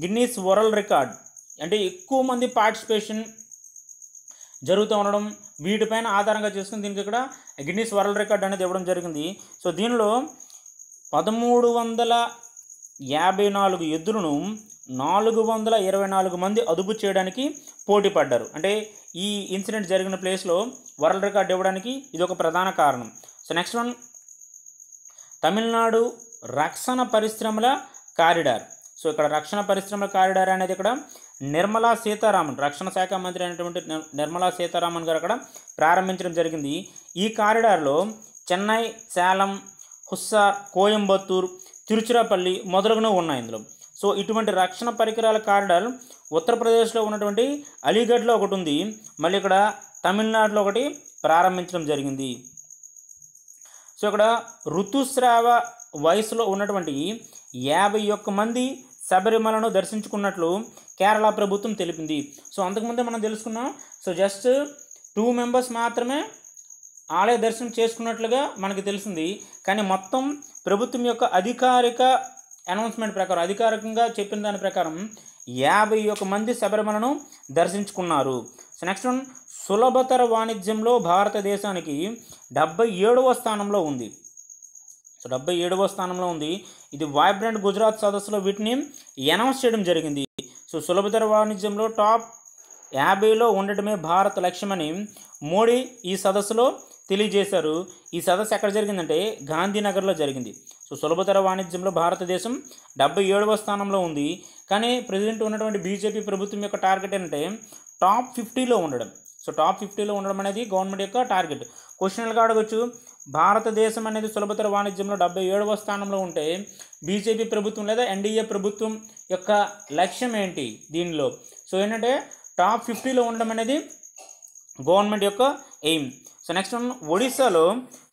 గిన్నీస్ వరల్డ్ రికార్డ్ అంటే ఎక్కువ మంది పార్టిసిపేషన్ జరుగుతూ ఉండడం, వీటిపైన ఆధారంగా చేసుకుని దీనికి ఇక్కడ గిన్నీస్ వరల్డ్ రికార్డ్ అనేది ఇవ్వడం జరిగింది. సో దీనిలో 1354 ఎద్దులను 424 మంది అదుపు చేయడానికి పోటీ పడ్డారు. అంటే ఈ ఇన్సిడెంట్ జరిగిన ప్లేస్లో వరల్డ్ రికార్డ్ ఇవ్వడానికి ఇది ఒక ప్రధాన కారణం. సో నెక్స్ట్ వన్, తమిళనాడు రక్షణ పరిశ్రమల కారిడార్. సో ఇక్కడ రక్షణ పరిశ్రమల కారిడార్ అనేది ఇక్కడ నిర్మలా సీతారామన్, రక్షణ శాఖ మంత్రి అయినటువంటి నిర్మలా సీతారామన్ గారు అక్కడ ప్రారంభించడం జరిగింది. ఈ కారిడార్లో చెన్నై, సేలం, హుస్సార్, కోయంబత్తూర్, తిరుచిరాపల్లి మొదలగునవి ఉన్నాయి ఇందులో. సో ఇటువంటి రక్షణ పరికరాల కారిడార్ ఉత్తరప్రదేశ్లో ఉన్నటువంటి అలీగఢ్లో ఒకటి ఉంది, మళ్ళీ ఇక్కడ తమిళనాడులో ఒకటి ప్రారంభించడం జరిగింది. సో ఇక్కడ ఋతుస్రావ వయసులో ఉన్నటువంటి 51 మంది శబరిమలను దర్శించుకున్నట్లు కేరళ ప్రభుత్వం తెలిపింది. సో అంతకుముందే మనం తెలుసుకున్నాం. సో జస్ట్ 2 మెంబర్స్ మాత్రమే ఆలయ దర్శనం చేసుకున్నట్లుగా మనకి తెలిసింది. కానీ మొత్తం ప్రభుత్వం యొక్క అధికారిక అనౌన్స్మెంట్ ప్రకారం, అధికారికంగా చెప్పిన దాని ప్రకారం 51 మంది శబరిమలను దర్శించుకున్నారు. సో నెక్స్ట్ వన్, సులభతర వాణిజ్యంలో భారతదేశానికి 77వ స్థానంలో ఉంది. సో 77వ స్థానంలో ఉంది. ఇది వైబ్రెంట్ గుజరాత్ సదస్సులో వీటిని అనౌన్స్ చేయడం జరిగింది. సో సులభతర వాణిజ్యంలో టాప్ 50లో ఉండటమే భారత లక్ష్యమని మోడీ ఈ సదస్సులో తెలియజేశారు. ఈ సదస్సు ఎక్కడ జరిగిందంటే గాంధీనగర్లో జరిగింది. సో సులభతర వాణిజ్యంలో భారతదేశం 77వ స్థానంలో ఉంది. కానీ ప్రెసిడెంట్ ఉన్నటువంటి బీజేపీ ప్రభుత్వం యొక్క టార్గెట్ ఏంటంటే టాప్ 50లో ఉండడం. సో టాప్ 50లో ఉండడం అనేది గవర్నమెంట్ యొక్క టార్గెట్. క్వశ్చన్లుగా అడగచ్చు, భారతదేశం అనేది సులభతర వాణిజ్యంలో 77వ స్థానంలో ఉంటే బీజేపీ ప్రభుత్వం లేదా ఎన్డీఏ ప్రభుత్వం యొక్క లక్ష్యం ఏంటి దీనిలో? సో ఏంటంటే టాప్ 50లో ఉండడం అనేది గవర్నమెంట్ యొక్క ఎయిమ్. సో నెక్స్ట్ వన్, ఒడిశాలో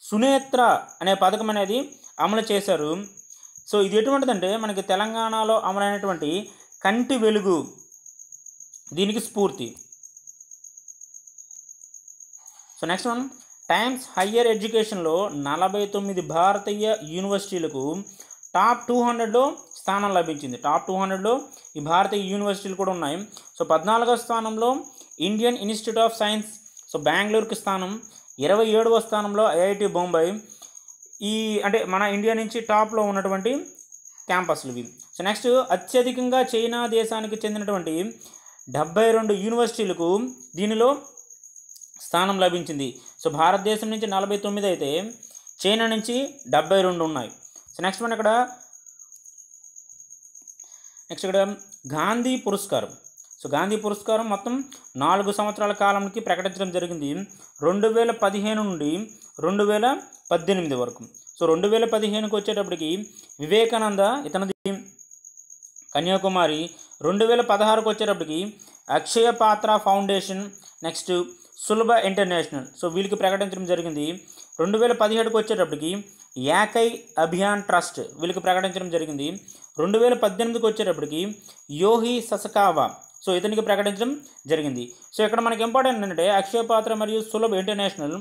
సునేత్ర అనే పథకం అనేది అమలు చేశారు. సో ఇది ఎటువంటిదంటే మనకి తెలంగాణలో అమలైనటువంటి కంటి వెలుగు దీనికి స్ఫూర్తి. So next one, times higher ఎడ్యుకేషన్లో 49 భారతీయ యూనివర్సిటీలకు టాప్ 200లో స్థానం లభించింది. టాప్ 200లో ఈ భారతీయ యూనివర్సిటీలు కూడా ఉన్నాయి. సో 14వ స్థానంలో Indian institute of science, so బెంగళూరుకి స్థానం. 27వ స్థానంలో ఐఐటి బొంబాయి. ఈ అంటే మన ఇండియా నుంచి టాప్లో ఉన్నటువంటి క్యాంపస్లు ఇవి. సో నెక్స్ట్ అత్యధికంగా చైనా దేశానికి చెందినటువంటి 72 యూనివర్సిటీలకు దీనిలో స్థానం లభించింది. సో భారతదేశం నుంచి 49 అయితే చైనా నుంచి 72 ఉన్నాయి. సో నెక్స్ట్ ఇక్కడ గాంధీ పురస్కారం. సో గాంధీ పురస్కారం మొత్తం 4 సంవత్సరాల కాలానికి ప్రకటించడం జరిగింది 2015 నుండి 2018 వరకు. సో 2015కి వచ్చేటప్పటికి వివేకానంద ఇతనిది కన్యాకుమారి, 2016కి వచ్చేటప్పటికి అక్షయ పాత్ర ఫౌండేషన్, నెక్స్ట్ సులభ ఇంటర్నేషనల్, సో వీళ్ళకి ప్రకటించడం జరిగింది. 2017కి వచ్చేటప్పటికి యాకై అభియాన్ ట్రస్ట్ వీళ్ళకి ప్రకటించడం జరిగింది. 2018కి వచ్చేటప్పటికి యోహి ససకావా, సో ఇతనికి ప్రకటించడం జరిగింది. సో ఇక్కడ మనకి ఇంపార్టెంట్ ఏంటంటే అక్షయ పాత్ర మరియు సులభ ఇంటర్నేషనల్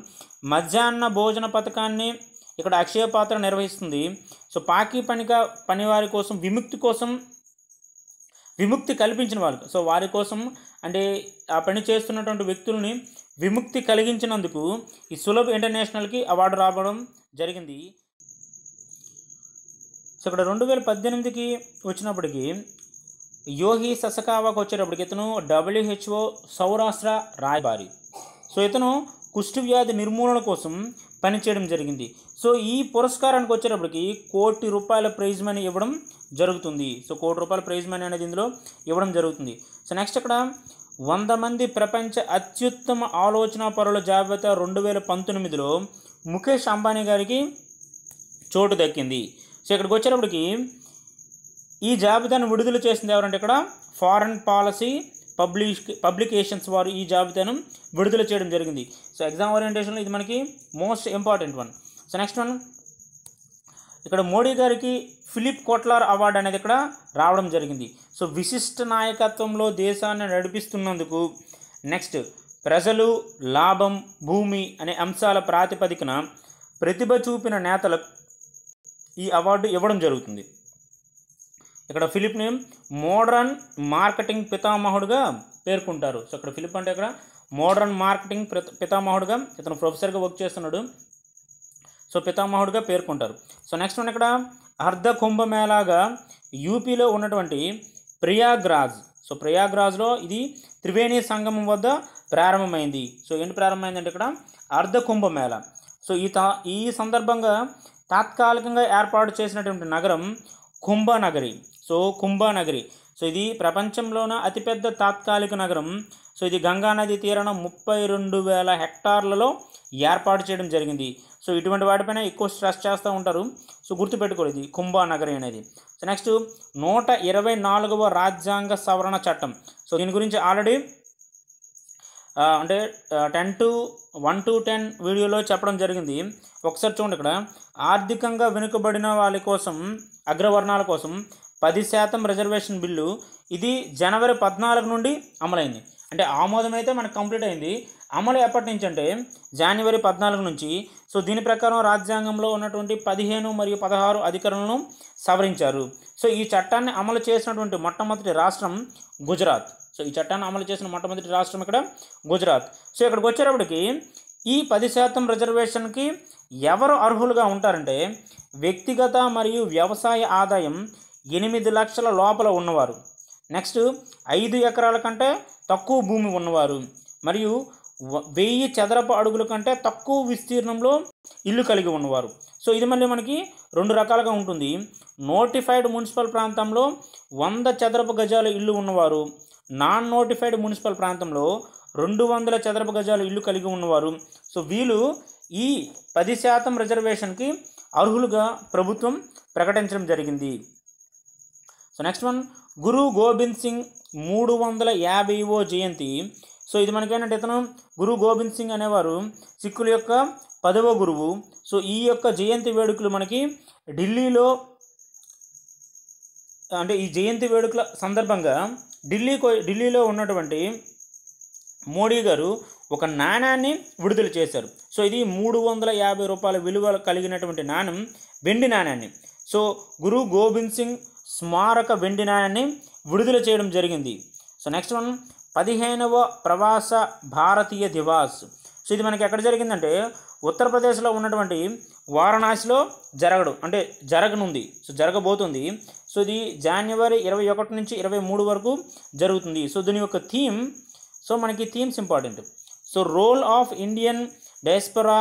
మధ్యాహ్న భోజన పథకాన్ని ఇక్కడ అక్షయ పాత్ర నిర్వహిస్తుంది. సో పాకి పనివారి కోసం విముక్తి కల్పించిన వాళ్ళకి, సో వారి కోసం అంటే ఆ పని చేస్తున్నటువంటి వ్యక్తుల్ని విముక్తి కలిగించినందుకు ఈ సులభ్ ఇంటర్నేషనల్కి అవార్డు రావడం జరిగింది. సో ఇక్కడ 2018కి వచ్చినప్పటికీ యోహి ససకావాకు వచ్చేటప్పటికి ఇతను WHO సౌరాష్ట్ర రాయబారి. సో ఇతను కుష్టి వ్యాధి నిర్మూలన కోసం పనిచేయడం జరిగింది. సో ఈ పురస్కారానికి వచ్చేటప్పటికి ₹1 కోటి ప్రైజ్ మనీ ఇవ్వడం జరుగుతుంది. సో ₹1 కోటి ప్రైజ్ మనీ అనేది ఇందులో ఇవ్వడం జరుగుతుంది. సో నెక్స్ట్ ఇక్కడ 100 మంది ప్రపంచ అత్యుత్తమ ఆలోచన పరుల జాబితా 2019లో ముఖేష్ అంబానీ గారికి చోటు దక్కింది. సో ఇక్కడికి వచ్చేటప్పటికి ఈ జాబితాను విడుదల చేసింది ఎవరంటే ఇక్కడ ఫారెన్ పాలసీ పబ్లికేషన్స్ వారు ఈ జాబితాను విడుదల చేయడం జరిగింది. సో ఎగ్జామ్ ఓరియంటేషన్లో ఇది మనకి most important one. So next one ఇక్కడ మోడీ గారికి ఫిలిప్ కోట్లార్ అవార్డు అనేది ఇక్కడ రావడం జరిగింది. సో విశిష్ట నాయకత్వంలో దేశాన్ని నడిపిస్తున్నందుకు, నెక్స్ట్ ప్రజలు, లాభం, భూమి అనే అంశాల ప్రాతిపదికన ప్రతిభ చూపిన నేతలకు ఈ అవార్డు ఇవ్వడం జరుగుతుంది. ఇక్కడ ఫిలిప్ని మోడర్న్ మార్కెటింగ్ పితామహుడుగా పేర్కొంటారు. సో ఇక్కడ ఫిలిప్ అంటే ఇక్కడ మోడర్న్ మార్కెటింగ్ పితామహుడుగా ఇతను ప్రొఫెసర్గా వర్క్ చేస్తున్నాడు. సో పితామహుడుగా పేర్కొంటారు. సో నెక్స్ట్ వన్ ఇక్కడ అర్ధ కుంభమేళాగా యూపీలో ఉన్నటువంటి ప్రయాగ్రాజ్. సో ప్రయాగ్రాజ్లో ఇది త్రివేణి సంగమం వద్ద ప్రారంభమైంది. సో ఏంటి ప్రారంభమైందంటే ఇక్కడ అర్ధ కుంభమేళా. సో ఈ సందర్భంగా తాత్కాలికంగా ఏర్పాటు చేసినటువంటి నగరం కుంభనగరి. సో కుంభనగరి, సో ఇది ప్రపంచంలోన అతిపెద్ద తాత్కాలిక నగరం. సో ఇది గంగా నది తీరాన 32,000 హెక్టార్లలో ఏర్పాటు చేయడం జరిగింది. సో ఇటువంటి వాటిపైన ఎక్కువ స్ట్రెస్ చేస్తూ ఉంటారు. సో గుర్తుపెట్టుకోలేదు ఇది కుంభనగరి అనేది. సో నెక్స్ట్ 124వ రాజ్యాంగ సవరణ చట్టం. సో దీని గురించి ఆల్రెడీ అంటే 1 to 10 వీడియోలో చెప్పడం జరిగింది. ఒకసారి చూడండి. ఇక్కడ ఆర్థికంగా వెనుకబడిన వాళ్ళ కోసం, అగ్రవర్ణాల కోసం 10% రిజర్వేషన్ బిల్లు ఇది జనవరి 14 నుండి అమలైంది. అంటే ఆమోదం అయితే మనకు కంప్లీట్ అయింది. అమలు ఎప్పటి నుంచి అంటే జనవరి 14 నుంచి. సో దీని ప్రకారం రాజ్యాంగంలో ఉన్నటువంటి 15 మరియు 16 అధికరణలను సవరించారు. సో ఈ చట్టాన్ని అమలు చేసినటువంటి మొట్టమొదటి రాష్ట్రం గుజరాత్. సో ఈ చట్టాన్ని అమలు చేసిన మొట్టమొదటి రాష్ట్రం ఇక్కడ గుజరాత్. సో ఇక్కడికి వచ్చేటప్పటికి ఈ 10% రిజర్వేషన్కి ఎవరు అర్హులుగా ఉంటారంటే వ్యక్తిగత మరియు వ్యవసాయ ఆదాయం 8 లక్షల లోపల ఉన్నవారు, నెక్స్ట్ 5 ఎకరాల కంటే తక్కువ భూమి ఉన్నవారు, మరియు 1000 చదరపు అడుగుల కంటే తక్కువ విస్తీర్ణంలో ఇల్లు కలిగి ఉన్నవారు. సో ఇది మళ్ళీ మనకి 2 రకాలుగా ఉంటుంది. నోటిఫైడ్ మున్సిపల్ ప్రాంతంలో 100 చదరపు గజాల ఇల్లు ఉన్నవారు, నాన్ నోటిఫైడ్ మున్సిపల్ ప్రాంతంలో 200 చదరపు గజాల ఇల్లు కలిగి ఉన్నవారు. సో వీళ్ళు ఈ 10% రిజర్వేషన్కి అర్హులుగా ప్రభుత్వం ప్రకటించడం జరిగింది. So next one Guru Gobind Singh 350వ జయంతి. సో ఇది మనకేంటంటే ఇతను గురు గోబింద్ సింగ్ అనేవారు సిక్కుల యొక్క 10వ గురువు. సో ఈ యొక్క జయంతి వేడుకలు మనకి అంటే ఈ జయంతి వేడుకల సందర్భంగా ఢిల్లీలో ఉన్నటువంటి మోడీ గారు ఒక నాణ్యాన్ని విడుదల చేశారు. సో ఇది 350 రూపాయల విలువ కలిగినటువంటి నాణ్యం, వెండి నాణ్యాన్ని. సో గురు గోబింద్ సింగ్ స్మారక వెండి నాణ్యాన్ని విడుదల చేయడం జరిగింది. సో నెక్స్ట్ వన్ 15వ ప్రవాస భారతీయ దివాస్. సో ఇది మనకి ఎక్కడ జరిగిందంటే ఉత్తరప్రదేశ్లో ఉన్నటువంటి వారణాసిలో జరగనుంది. సో జరగబోతుంది. సో ఇది జనవరి 21 నుంచి 23 వరకు జరుగుతుంది. సో దీని యొక్క థీమ్, సో మనకి themes important. So role of Indian diaspora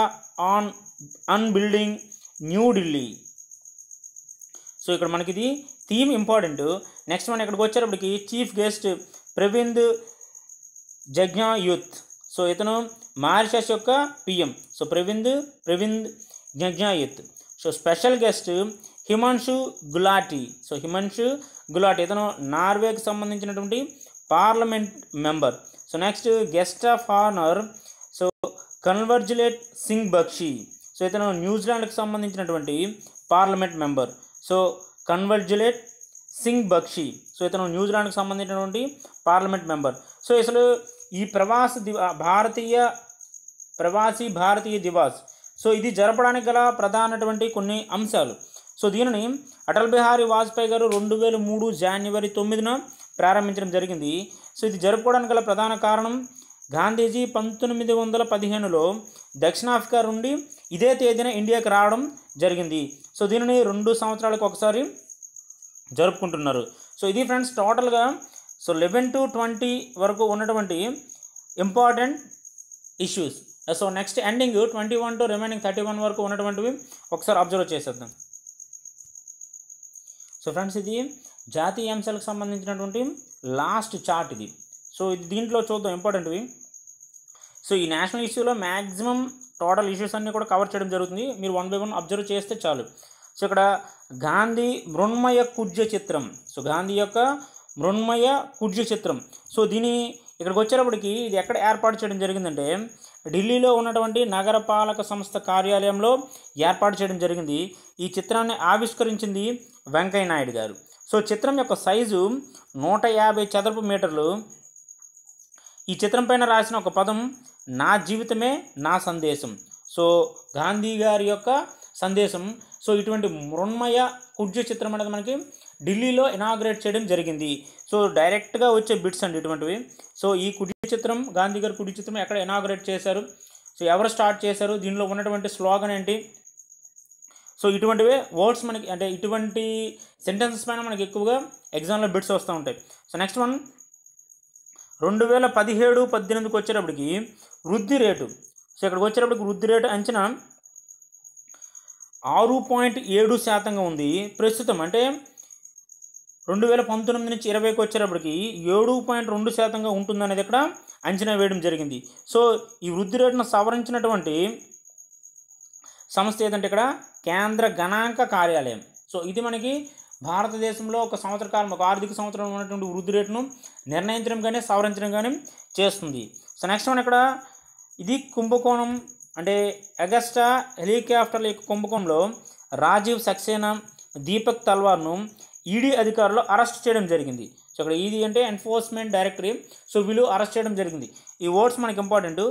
on building new Delhi. So ఇక్కడ మనకి ఇది థీమ్ ఇంపార్టెంట్. నెక్స్ట్ మనం ఇక్కడికి వచ్చేటప్పటికి chief guest Pravind Jugnauth. So ఇతను మారిషస్ యొక్క PM. So Pravind Jugnauth. So special guest Himanshu Gulati. So Himanshu Gulati ఇతను నార్వేకి సంబంధించినటువంటి parliament member. So next guest of honour so Kanwaljit Singh Bakshi. So ఇతను న్యూజిలాండ్కి సంబంధించినటువంటి parliament member. So Kanwaljit Singh Bakshi. So ఇతను న్యూజిలాండ్కి సంబంధించినటువంటి పార్లమెంట్ మెంబర్. సో అసలు ఈ ప్రవాసీ భారతీయ దివాస్, సో ఇది జరపడానికి గల ప్రధానటువంటి కొన్ని అంశాలు. సో దీనిని అటల్ బిహారీ వాజ్పేయి గారు 2003 జనవరి 9న ప్రారంభించడం జరిగింది. సో ఇది జరుపుకోవడానికి గల ప్రధాన కారణం గాంధీజీ 1915లో దక్షిణాఫ్రికా నుండి ఇదే తేదీన ఇండియాకి రావడం జరిగింది. సో దీనిని 2 సంవత్సరాలకు ఒకసారి జరుపుకుంటున్నారు. సో ఇది ఫ్రెండ్స్ టోటల్గా సో 11 to 20 వరకు ఉన్నటువంటి important issues. So next ending 21 to remaining 31 వరకు ఉన్నటువంటివి ఒకసారి అబ్జర్వ్ చేసేద్దాం. సో ఫ్రెండ్స్ ఇది జాతీయ అంశాలకు సంబంధించినటువంటి లాస్ట్ చార్ట్ ఇది. సో ఇది దీంట్లో చూద్దాం ఇంపార్టెంట్వి. సో ఈ నేషనల్ ఇష్యూలో మ్యాక్సిమం టోటల్ ఇష్యూస్ అన్నీ కూడా కవర్ చేయడం జరుగుతుంది. మీరు 1 by 1 అబ్జర్వ్ చేస్తే చాలు. సో ఇక్కడ గాంధీ మృణ్మయ కుడ్య చిత్రం. సో గాంధీ యొక్క మృణ్మయ కుడ్య చిత్రం. సో దీని ఇక్కడికి వచ్చేటప్పటికి ఇది ఎక్కడ ఏర్పాటు చేయడం జరిగిందంటే ఢిల్లీలో ఉన్నటువంటి నగరపాలక సంస్థ కార్యాలయంలో ఏర్పాటు చేయడం జరిగింది. ఈ చిత్రాన్ని ఆవిష్కరించింది వెంకయ్య నాయుడు గారు. సో చిత్రం యొక్క సైజు 150 చదరపు మీటర్లు. ఈ చిత్రం పైన రాసిన ఒక పదం నా జీవితమే నా సందేశం. సో గాంధీ గారి యొక్క సందేశం. సో ఇటువంటి మృణ్మయ కుడ్య చిత్రం అనేది మనకి ఢిల్లీలో ఇనాగ్రేట్ చేయడం జరిగింది. సో డైరెక్ట్గా వచ్చే బిట్స్ అండి ఇటువంటివి. సో ఈ కుడ్య చిత్రం గాంధీ గారి కుడ్య చిత్రం ఎక్కడ ఇనాగ్రేట్ చేశారు, సో ఎవరు స్టార్ట్ చేశారు, దీనిలో ఉన్నటువంటి స్లోగన్ ఏంటి, సో ఇటువంటివే వర్డ్స్ మనకి అంటే ఇటువంటి సెంటెన్సెస్ పైన మనకి ఎక్కువగా ఎగ్జామ్లో బిట్స్ వస్తూ ఉంటాయి. సో నెక్స్ట్ వన్ 2017-18కి వచ్చేటప్పటికి వృద్ధి రేటు. సో ఇక్కడికి వచ్చేటప్పటికి వృద్ధి రేటు అంచనా 6.7% ఉంది. ప్రస్తుతం అంటే 2019 నుంచి 20కి వచ్చేటప్పటికి 7.2% ఉంటుందనేది ఇక్కడ అంచనా వేయడం జరిగింది. సో ఈ వృద్ధి రేటును సవరించినటువంటి సంస్థ ఏదంటే ఇక్కడ కేంద్ర గణాంక కార్యాలయం. సో ఇది మనకి భారతదేశంలో ఒక సంవత్సర కాలం ఒక ఆర్థిక సంవత్సరం ఉన్నటువంటి వృద్ధి రేటును నిర్ణయించడం కానీ సవరించడం కానీ చేస్తుంది. సో నెక్స్ట్ వన్ ఇక్కడ ఇది కుంభకోణం అంటే అగస్టా హెలికాప్టర్ల యొక్క కుంభకోణంలో రాజీవ్ సక్సేనా, దీపక్ తల్వార్ను ఈడీ అధికారులు అరెస్ట్ చేయడం జరిగింది. సో ఇక్కడ ఈడీ అంటే ఎన్ఫోర్స్మెంట్ డైరెక్టరీ. సో వీళ్ళు అరెస్ట్ చేయడం జరిగింది. ఈ వర్డ్స్ మనకి ఇంపార్టెంట్.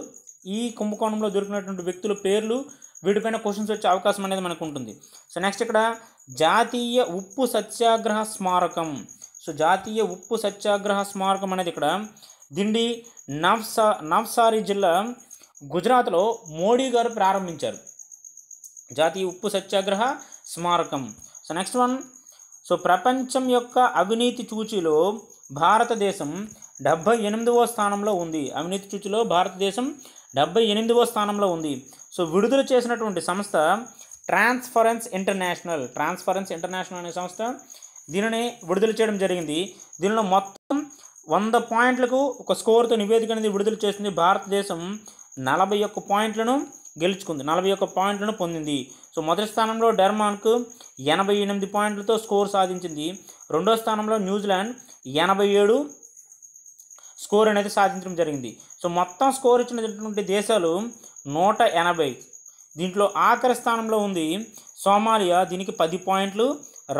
ఈ కుంభకోణంలో దొరికినటువంటి వ్యక్తుల పేర్లు, వీటిపైన క్వశ్చన్స్ వచ్చే అవకాశం అనేది మనకు ఉంటుంది. సో నెక్స్ట్ ఇక్కడ జాతీయ ఉప్పు సత్యాగ్రహ స్మారకం. సో జాతీయ ఉప్పు సత్యాగ్రహ స్మారకం అనేది ఇక్కడ దిండి నవ్సారి జిల్లా గుజరాత్లో మోడీ గారు ప్రారంభించారు జాతీయ ఉప్పు సత్యాగ్రహ స్మారకం. సో నెక్స్ట్ వన్ సో ప్రపంచం యొక్క అవినీతి సూచీలో భారతదేశం 78వ స్థానంలో ఉంది. అవినీతి సూచీలో భారతదేశం 78వ స్థానంలో ఉంది. సో విడుదల చేసినటువంటి సంస్థ ట్రాన్స్పరెన్సీ ఇంటర్నేషనల్ అనే సంస్థ దీనిని విడుదల చేయడం జరిగింది. దీనిలో మొత్తం 100 పాయింట్లకు ఒక స్కోర్తో నివేదిక అనేది విడుదల చేసింది. భారతదేశం 41 పాయింట్లను గెలుచుకుంది, 41 పాయింట్లను పొందింది. సో మొదటి స్థానంలో డెన్మార్క్ 88 పాయింట్లతో స్కోర్ సాధించింది. రెండో స్థానంలో న్యూజిలాండ్ 87 స్కోర్ అనేది సాధించడం జరిగింది. సో మొత్తం స్కోర్ ఇచ్చినటువంటి దేశాలు 180. దీంట్లో ఆఖరి స్థానంలో ఉంది సోమాలియా, దీనికి 10 పాయింట్లు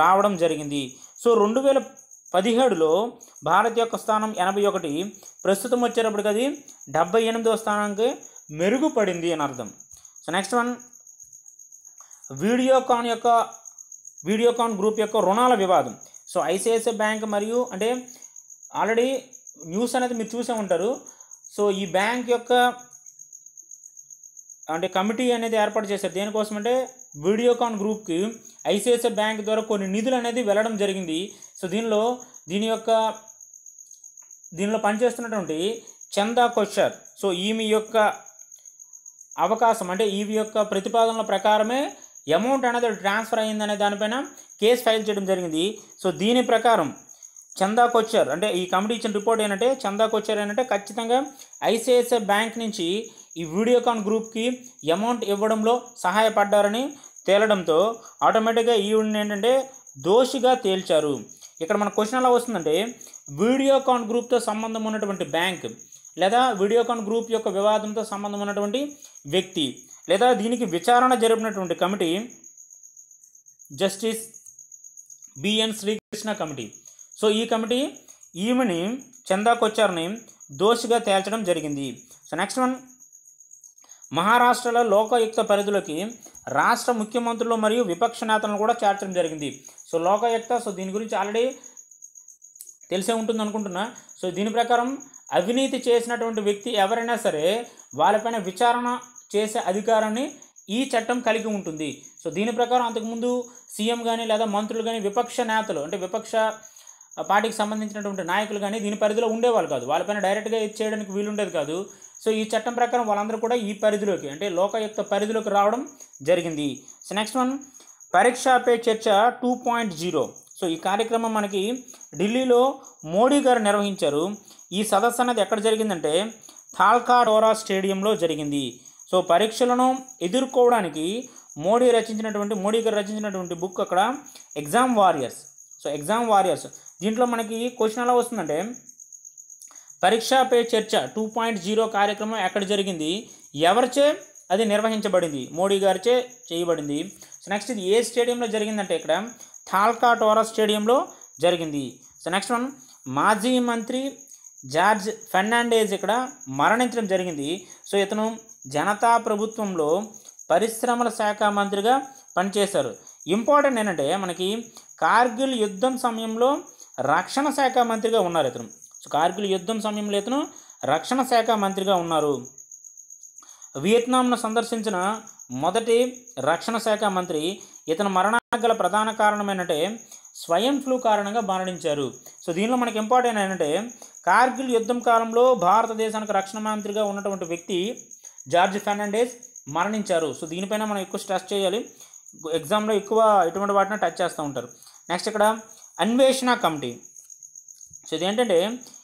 రావడం జరిగింది. సో 2017లో భారత్ యొక్క స్థానం 81, ప్రస్తుతం వచ్చేటప్పటికి అది 78వ స్థానానికి మెరుగుపడింది అని అర్థం. So next one Videocon group యొక్క రుణాల వివాదం. సో ఐసిఐసిఐ బ్యాంక్ మరియు అంటే ఆల్రెడీ న్యూస్ అనేది మీరు చూసే ఉంటారు. సో ఈ బ్యాంక్ యొక్క అంటే కమిటీ అనేది ఏర్పాటు చేశారు. దేనికోసం అంటే వీడియోకాన్ గ్రూప్కి ఐసిఐసిఐ బ్యాంక్ ద్వారా కొన్ని నిధులు అనేది వెళ్ళడం జరిగింది. సో దీనిలో పనిచేస్తున్నటువంటి చందా కొచ్చర్, సో ఈమె యొక్క అవకాశం అంటే ఈవి యొక్క ప్రతిపాదనల ప్రకారమే అమౌంట్ అనేది ట్రాన్స్ఫర్ అయ్యిందనే దానిపైన కేసు ఫైల్ చేయడం జరిగింది. సో దీని ప్రకారం చందా కొచ్చర్ అంటే ఈ కమిటీ ఇచ్చిన రిపోర్ట్ ఏంటంటే చందా కొచ్చర్ ఏంటంటే ఖచ్చితంగా ఐసిఐసిఐ బ్యాంక్ నుంచి ఈ వీడియోకాన్ గ్రూప్కి అమౌంట్ ఇవ్వడంలో సహాయపడ్డారని తేలడంతో ఆటోమేటిక్గా ఈవిడని ఏంటంటే దోషిగా తేల్చారు. ఇక్కడ మన క్వశ్చన్ ఎలా వస్తుందంటే వీడియోకాన్ గ్రూప్తో సంబంధం ఉన్నటువంటి బ్యాంక్ లేదా వీడియోకాన్ గ్రూప్ యొక్క వివాదంతో సంబంధం ఉన్నటువంటి వ్యక్తి లేదా దీనికి విచారణ జరిపినటువంటి committee justice B N Srikrishna committee. So ఈ కమిటీ ఈమెని చందా కొచ్చర్ని దోషిగా తేల్చడం జరిగింది. సో నెక్స్ట్ వన్, మహారాష్ట్రలో లోకాయుక్త పరిధిలోకి రాష్ట్ర ముఖ్యమంత్రులు మరియు విపక్ష నేతలను కూడా చేర్చడం జరిగింది. సో లోకాయుక్త, సో దీని గురించి ఆల్రెడీ తెలిసే ఉంటుంది అనుకుంటున్నా. సో దీని ప్రకారం అవినీతి చేసినటువంటి వ్యక్తి ఎవరైనా సరే వాళ్ళపైన విచారణ చేసే అధికారాన్ని ఈ చట్టం కలిగి ఉంటుంది. సో దీని ప్రకారం అంతకుముందు సీఎం కానీ లేదా మంత్రులు కానీ విపక్ష నేతలు అంటే విపక్ష పార్టీకి సంబంధించినటువంటి నాయకులు కానీ దీని పరిధిలో ఉండేవాళ్ళు కాదు, వాళ్ళపైన డైరెక్ట్గా ఇది చేయడానికి వీలుండేది కాదు. సో ఈ చట్టం ప్రకారం వాళ్ళందరూ కూడా ఈ పరిధిలోకి అంటే లోకాయుక్త పరిధిలోకి రావడం జరిగింది. సో నెక్స్ట్ వన్, పరీక్షా పే చర్చ 2.0. సో ఈ కార్యక్రమం మనకి ఢిల్లీలో మోడీ గారు నిర్వహించారు. ఈ సదస్సు అనేది ఎక్కడ జరిగిందంటే తాల్కాటోరా స్టేడియంలో జరిగింది. సో పరీక్షలను ఎదుర్కోవడానికి మోడీ గారు రచించినటువంటి బుక్ అక్కడ exam warriors. So exam warriors దీంట్లో మనకి క్వశ్చన్ ఎలా వస్తుందంటే పరీక్షా పే చర్చ 2.0 కార్యక్రమం ఎక్కడ జరిగింది, ఎవరిచే అది నిర్వహించబడింది, మోడీ గారిచే చేయబడింది. సో నెక్స్ట్ ఇది ఏ స్టేడియంలో జరిగిందంటే ఇక్కడ తాల్కాటోరా స్టేడియంలో జరిగింది. సో నెక్స్ట్ వన్, మాజీ మంత్రి జార్జ్ ఫెర్నాండెజ్ ఇక్కడ మరణించడం జరిగింది. సో ఇతను జనతా ప్రభుత్వంలో పరిశ్రమల శాఖ మంత్రిగా పనిచేశారు. ఇంపార్టెంట్ ఏంటంటే మనకి కార్గిల్ యుద్ధం సమయంలో రక్షణ శాఖ మంత్రిగా ఉన్నారు ఇతను. సో కార్గిల్ యుద్ధం సమయంలో ఇతను రక్షణ శాఖ మంత్రిగా ఉన్నారు. వియత్నాంను సందర్శించిన మొదటి రక్షణ శాఖ మంత్రి. ఇతను మరణానికి గల ప్రధాన కారణం ఏంటంటే స్వయం ఫ్లూ కారణంగా మరణించారు. సో దీనిలో మనకి ఇంపార్టెంట్ ఏంటంటే కార్గిల్ యుద్ధం కాలంలో భారతదేశానికి రక్షణ మంత్రిగా ఉన్నటువంటి వ్యక్తి జార్జ్ ఫెర్నాండెజ్ మరణించారు. సో దీనిపైన మనం ఎక్కువ స్ట్రెస్ చేయాలి, ఎగ్జామ్లో ఎక్కువ ఇటువంటి వాటిని టచ్ చేస్తూ ఉంటారు. నెక్స్ట్ ఇక్కడ అన్వేషణ కమిటీ. సో ఇది ఏంటంటే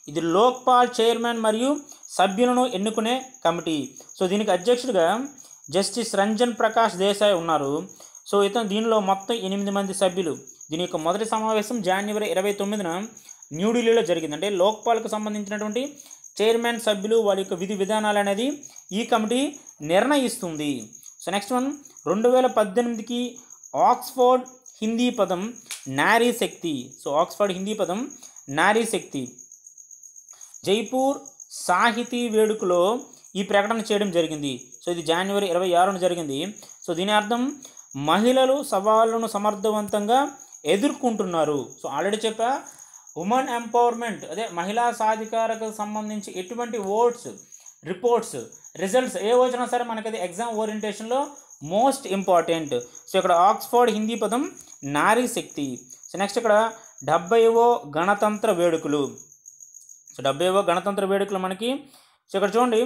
ఇది లోక్పాల్ చైర్మన్ మరియు సభ్యులను ఎన్నుకునే కమిటీ. సో దీనికి అధ్యక్షుడిగా జస్టిస్ రంజన్ ప్రకాష్ దేశాయ్ ఉన్నారు. సో ఇతను దీనిలో మొత్తం 8 మంది సభ్యులు. దీని యొక్క మొదటి సమావేశం జనవరి 29న న్యూఢిల్లీలో జరిగింది. అంటే లోక్పాల్కు సంబంధించినటువంటి చైర్మన్ సభ్యులు వాళ్ళ యొక్క విధి విధానాలు అనేది ఈ కమిటీ నిర్ణయిస్తుంది. సో నెక్స్ట్ వన్, 2018కి ఆక్స్ఫర్డ్ హిందీ పదం నారీ శక్తి. సో ఆక్స్ఫర్డ్ హిందీ పదం నారీ శక్తి. జైపూర్ సాహితీ వేడుకలో ఈ ప్రకటన చేయడం జరిగింది. సో ఇది జనవరి 26న జరిగింది. సో దీని అర్థం మహిళలు సవాళ్ళను సమర్థవంతంగా ఎదుర్కొంటున్నారు. సో ఆల్రెడీ చెప్పా ఉమెన్ ఎంపవర్మెంట్ అదే మహిళా సాధికారతకు సంబంధించి ఎటువంటి వర్డ్స్ రిపోర్ట్స్ రిజల్ట్స్ ఏ వచ్చినా సరే మనకి అది ఎగ్జామ్ ఓరియంటేషన్లో మోస్ట్ ఇంపార్టెంట్. సో ఇక్కడ ఆక్స్ఫర్డ్ హిందీ పదం నారీ శక్తి. సో నెక్స్ట్ ఇక్కడ 70వ గణతంత్ర వేడుకలు. సో 70వ గణతంత్ర వేడుకలు మనకి సో ఇక్కడ చూడండి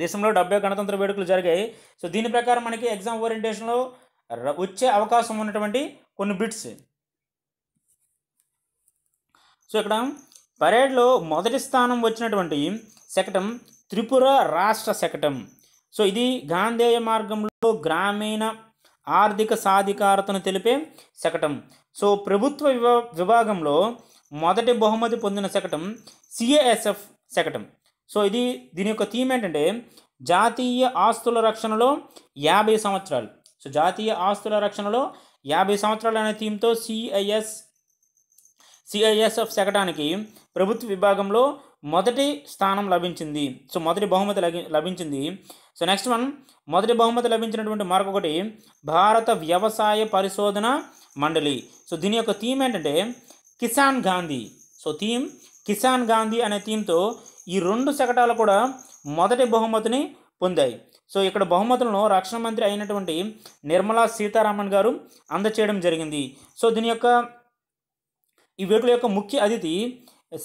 దేశంలో 70 గణతంత్ర వేడుకలు జరిగాయి. సో దీని ప్రకారం మనకి ఎగ్జామ్ ఓరియంటేషన్లో వచ్చే అవకాశం ఉన్నటువంటి కొన్ని బిట్స్. సో ఇక్కడ పరేడ్లో మొదటి స్థానం వచ్చినటువంటి శకటం త్రిపుర రాష్ట్ర శకటం. సో ఇది గాంధేయ మార్గంలో గ్రామీణ ఆర్థిక సాధికారతను తెలిపే శకటం. సో ప్రభుత్వ విభాగంలో మొదటి బహుమతి పొందిన శకటం సిఏఎస్ఎఫ్ శకటం. సో దీని యొక్క థీమ్ ఏంటంటే జాతీయ ఆస్తుల రక్షణలో 50 సంవత్సరాలు. సో జాతీయ ఆస్తుల రక్షణలో 50 సంవత్సరాలు అనే థీమ్తో సిఐఎస్ఎఫ్ శకటానికి ప్రభుత్వ విభాగంలో మొదటి స్థానం లభించింది. సో మొదటి బహుమతి లభించింది. సో నెక్స్ట్ వన్, మొదటి బహుమతి లభించినటువంటి మరొకటి భారత వ్యవసాయ పరిశోధన మండలి. సో దీని యొక్క థీమ్ ఏంటంటే కిసాన్ గాంధీ. సో థీమ్ కిసాన్ గాంధీ అనే థీమ్తో ఈ 2 శకటాలు కూడా మొదటి బహుమతిని పొందాయి. సో ఇక్కడ బహుమతులను రక్షణ మంత్రి అయినటువంటి నిర్మలా సీతారామన్ గారు అందచేయడం జరిగింది. సో ఈ వేడుకల యొక్క ముఖ్య అతిథి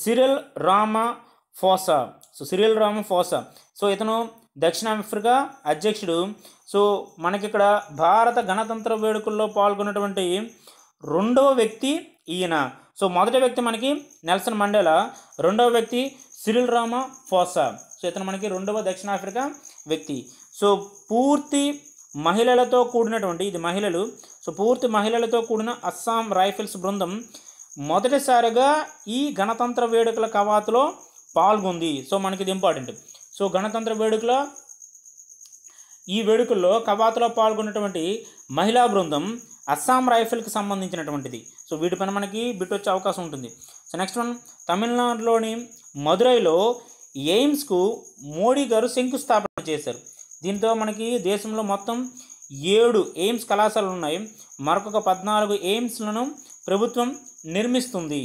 Cyril Ramaphosa. So Cyril Ramaphosa, so ఇతను దక్షిణాఫ్రికా అధ్యక్షుడు. సో మనకి ఇక్కడ భారత గణతంత్ర వేడుకల్లో పాల్గొన్నటువంటి రెండవ వ్యక్తి ఈయన. సో మొదటి వ్యక్తి మనకి నెల్సన్ మండేలా, రెండవ వ్యక్తి సిరిల్ రామఫోసా. సో ఇతను మనకి రెండవ దక్షిణాఫ్రికా వ్యక్తి. సో పూర్తి మహిళలతో కూడినటువంటి, ఇది మహిళలు, సో పూర్తి మహిళలతో కూడిన అస్సాం రైఫిల్స్ బృందం మొదటిసారిగా ఈ గణతంత్ర వేడుకల కవాతులో పాల్గొంది. సో మనకి ఇది ఇంపార్టెంట్. సో గణతంత్ర ఈ వేడుకల్లో కవాతులో పాల్గొన్నటువంటి మహిళా బృందం అస్సాం రైఫిల్కి సంబంధించినటువంటిది. సో వీటిపైన మనకి బిట్ వచ్చే అవకాశం ఉంటుంది. సో నెక్స్ట్ వన్, తమిళనాడులోని మదురైలో ఎయిమ్స్కు మోడీ గారు శంకుస్థాపన చేశారు. దీంతో మనకి దేశంలో మొత్తం 7 ఎయిమ్స్ కళాశాలలు ఉన్నాయి. మరొక 14 ఎయిమ్స్లను ప్రభుత్వం నిర్మిస్తుంది.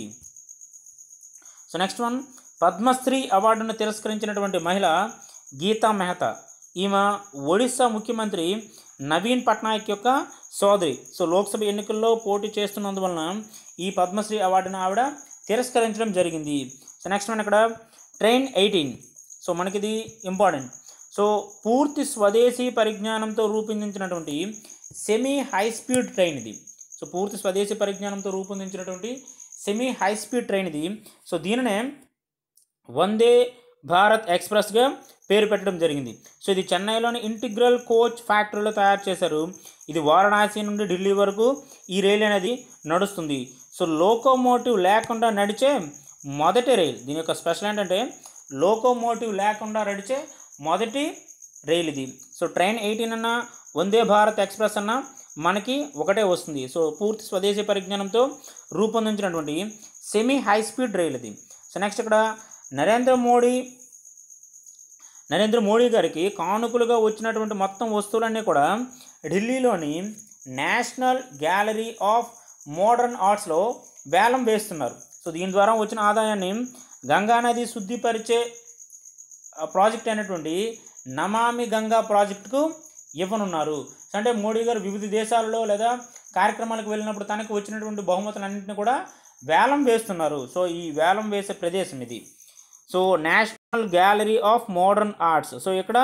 సో నెక్స్ట్ వన్, పద్మశ్రీ అవార్డును తిరస్కరించినటువంటి మహిళ గీతా మెహతా. ఈమె ఒడిశా ముఖ్యమంత్రి నవీన్ పట్నాయక్ యొక్క సోదరి. సో లోక్సభ ఎన్నికల్లో పోటీ చేస్తున్నందువలన ఈ పద్మశ్రీ అవార్డును ఆవిడ తిరస్కరించడం జరిగింది. సో నెక్స్ట్ వన్, ఇక్కడ ట్రైన్ 18. సో మనకి ఇది ఇంపార్టెంట్. సో పూర్తి స్వదేశీ పరిజ్ఞానంతో రూపొందించినటువంటి సెమీ హై స్పీడ్ ట్రైన్ ఇది. సో పూర్తి స్వదేశీ పరిజ్ఞానంతో రూపొందించినటువంటి సెమీ హై స్పీడ్ ట్రైన్ ఇది. సో దీనినే వందే భారత్ ఎక్స్ప్రెస్గా పేరు పెట్టడం జరిగింది. సో ఇది చెన్నైలోని ఇంటిగ్రల్ కోచ్ ఫ్యాక్టరీలో తయారు చేశారు. ఇది వారణాసి నుండి ఢిల్లీ వరకు ఈ రైలు అనేది నడుస్తుంది. సో లోకోమోటివ్ లేకుండా నడిచే మొదటి రైలు. దీని యొక్క స్పెషల్ ఏంటంటే లోకోమోటివ్ లేకుండా నడిచే మొదటి రైలు ఇది. సో ట్రైన్ 18 అన్న వందే భారత్ ఎక్స్ప్రెస్ అన్న మనకి ఒకటే వస్తుంది. సో పూర్తి స్వదేశీ పరిజ్ఞానంతో రూపొందించినటువంటి సెమీ హై స్పీడ్ రైలు ఇది. సో నెక్స్ట్ ఇక్కడ నరేంద్ర మోడీ గారికి కానుకలుగా వచ్చినటువంటి మొత్తం వస్తువులన్నీ కూడా ఢిల్లీలోని నేషనల్ గ్యాలరీ ఆఫ్ మోడర్న్ ఆర్ట్స్లో వేలం వేస్తున్నారు. సో దీని ద్వారా వచ్చిన ఆదాయాన్ని గంగానది శుద్ధిపరిచే ప్రాజెక్ట్ అయినటువంటి నమామి గంగా ప్రాజెక్టుకు ఇవ్వనున్నారు. అంటే మోడీ గారు వివిధ దేశాలలో లేదా కార్యక్రమాలకు వెళ్ళినప్పుడు తనకు వచ్చినటువంటి బహుమతులన్నింటినీ కూడా వేలం వేస్తున్నారు. సో ఈ వేలం వేసే ప్రదేశం ఇది. So national gallery of modern arts. So ఇక్కడ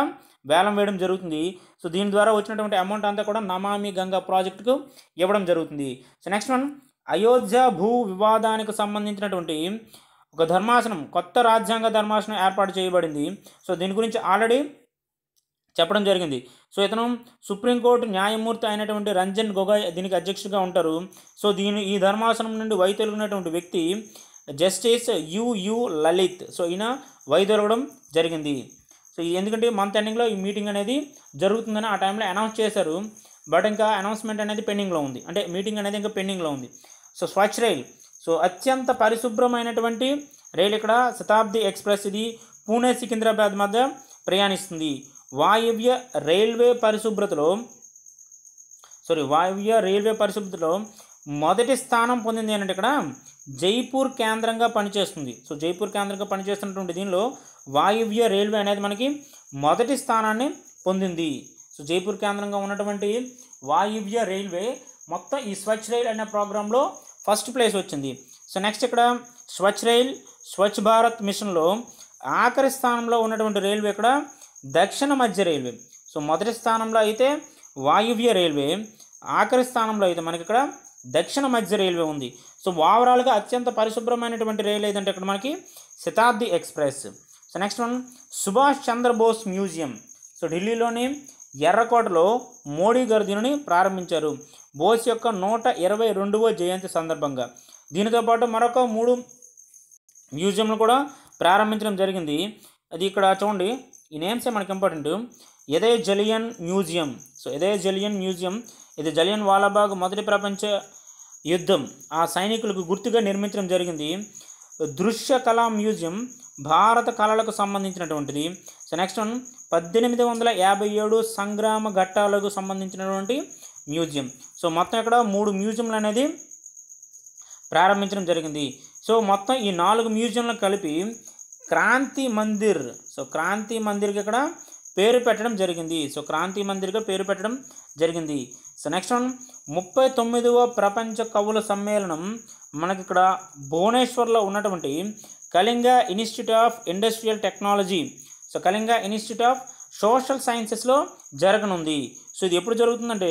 వేలం వేయడం జరుగుతుంది. సో దీని ద్వారా వచ్చినటువంటి అమౌంట్ అంతా కూడా నమామి గంగా ప్రాజెక్టుకు ఇవ్వడం జరుగుతుంది. సో నెక్స్ట్ వన్, అయోధ్య భూ వివాదానికి సంబంధించినటువంటి ఒక ధర్మాసనం, కొత్త రాజ్యాంగ ధర్మాసనం ఏర్పాటు చేయబడింది. సో దీని గురించి ఆల్రెడీ చెప్పడం జరిగింది. సో ఇతను సుప్రీంకోర్టు న్యాయమూర్తి అయినటువంటి రంజన్ గొగోయ్ దీనికి అధ్యక్షుడిగా ఉంటారు. సో ఈ ధర్మాసనం నుండి వైదొలిగినటువంటి వ్యక్తి జస్టిస్ యుయు లలిత్. సో ఈయన వైదొలగడం జరిగింది. సో ఎందుకంటే మంత్ ఎండింగ్లో ఈ మీటింగ్ అనేది జరుగుతుందని ఆ టైంలో అనౌన్స్ చేశారు. బట్ ఇంకా అనౌన్స్మెంట్ అనేది పెండింగ్లో ఉంది, అంటే మీటింగ్ అనేది ఇంకా పెండింగ్లో ఉంది. సో స్వచ్ఛ రైల్, సో అత్యంత పరిశుభ్రమైనటువంటి రైలు ఇక్కడ శతాబ్ది ఎక్స్ప్రెస్. ఇది పూణే సికింద్రాబాద్ మధ్య ప్రయాణిస్తుంది. వాయువ్య రైల్వే పరిశుభ్రతలో మొదటి స్థానం పొందింది ఏంటంటే ఇక్కడ జైపూర్ కేంద్రంగా పనిచేస్తుంది. సో జైపూర్ కేంద్రంగా పనిచేస్తున్నటువంటి దీనిలో వాయువ్య రైల్వే అనేది మనకి మొదటి స్థానాన్ని పొందింది. సో జైపూర్ కేంద్రంగా ఉన్నటువంటి వాయువ్య రైల్వే మొత్తం ఈ స్వచ్ఛ రైల్ అనే ప్రోగ్రాంలో ఫస్ట్ ప్లేస్ వచ్చింది. సో నెక్స్ట్ ఇక్కడ స్వచ్ఛ భారత్ మిషన్లో ఆఖరి స్థానంలో ఉన్నటువంటి రైల్వే ఇక్కడ దక్షిణ మధ్య రైల్వే. సో మొదటి స్థానంలో అయితే వాయువ్య రైల్వే, ఆఖరి స్థానంలో అయితే మనకి ఇక్కడ దక్షిణ మధ్య రైల్వే ఉంది. సో ఓవరాల్గా అత్యంత పరిశుభ్రమైనటువంటి రైలు ఏదంటే ఇక్కడ మనకి Shatabdi express. So next one, Subhash Chandrabose museum. So ఢిల్లీలోని ఎర్రకోటలో మోడీ గారు దీనిని ప్రారంభించారు బోస్ యొక్క 122వ జయంతి సందర్భంగా. దీనితో పాటు మరొక 3 మ్యూజియంలు కూడా ప్రారంభించడం జరిగింది. అది ఇక్కడ చూడండి, ఈ నేమ్సే మనకి ఇంపార్టెంట్. ఇదే జలియన్ మ్యూజియం. సో ఇదే జలియన్ మ్యూజియం, ఇది జలియన్ వాలాబాగ్ మొదటి ప్రపంచ యుద్ధం ఆ సైనికులకు గుర్తుగా నిర్మించడం జరిగింది. దృశ్య కళా మ్యూజియం భారత కళలకు సంబంధించినటువంటిది. సో నెక్స్ట్ వన్, 1857 సంగ్రామ ఘట్టాలకు సంబంధించినటువంటి మ్యూజియం. సో మొత్తం ఇక్కడ 3 మ్యూజియంలు అనేది ప్రారంభించడం జరిగింది. సో మొత్తం ఈ 4 మ్యూజియంలు కలిపి క్రాంతి మందిర్. సో క్రాంతి మందిర్కి ఇక్కడ పేరు పెట్టడం జరిగింది. సో క్రాంతి మందిర్గా పేరు పెట్టడం జరిగింది. సో నెక్స్ట్ వన్ 39వ ప్రపంచ కవుల సమ్మేళనం మనకి ఇక్కడ భువనేశ్వర్లో ఉన్నటువంటి Kalinga institute of industrial technology, so Kalinga institute of social సైన్సెస్లో జరగనుంది. సో ఇది ఎప్పుడు జరుగుతుందంటే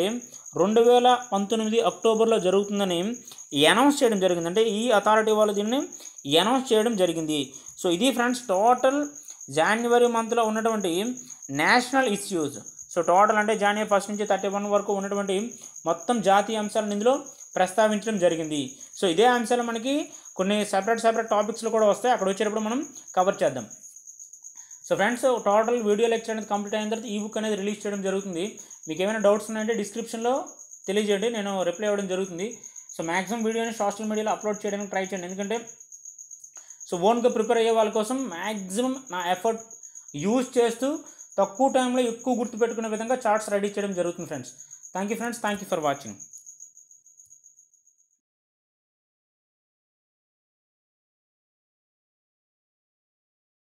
2019 అక్టోబర్లో జరుగుతుందని అనౌన్స్ చేయడం జరిగింది. అంటే ఈ అథారిటీ వాళ్ళు దీన్ని అనౌన్స్ చేయడం జరిగింది. సో ఇది ఫ్రెండ్స్ టోటల్ జనవరి మంత్లో ఉన్నటువంటి నేషనల్ ఇష్యూస్. సో టోటల్ అంటే జనవరి 1 నుంచి 31 వరకు ఉన్నటువంటి మొత్తం జాతీయ అంశాలను ఇందులో ప్రస్తావించడం జరిగింది. సో ఇదే అంశాలు మనకి కొన్ని సెపరేట్ టాపిక్స్లో కూడా వస్తాయి, అక్కడ వచ్చేటప్పుడు మనం కవర్ చేద్దాం. So friends total video lecture అనేది కంప్లీట్ అయిన తర్వాత ఈ బుక్ అనేది రిలీజ్ చేయడం జరుగుతుంది. మీకు ఏమైనా డౌట్స్ ఉన్నాయంటే డిస్క్రిప్షన్లో తెలియజేయండి, నేను రిప్లై ఇవ్వడం జరుగుతుంది. సో మ్యాక్సిమం వీడియోని సోషల్ మీడియాలో అప్లోడ్ చేయడానికి ట్రై చేయండి, ఎందుకంటే సో ఓన్గా ప్రిపేర్ అయ్యే వాళ్ళ కోసం మ్యాక్సిమం నా ఎఫర్ట్ యూజ్ చేస్తూ తక్కువ టైంలో ఎక్కువ గుర్తుపెట్టుకునే విధంగా చార్ట్స్ రెడీ చేయడం జరుగుతుంది friends. Thank you friends, thank you for watching.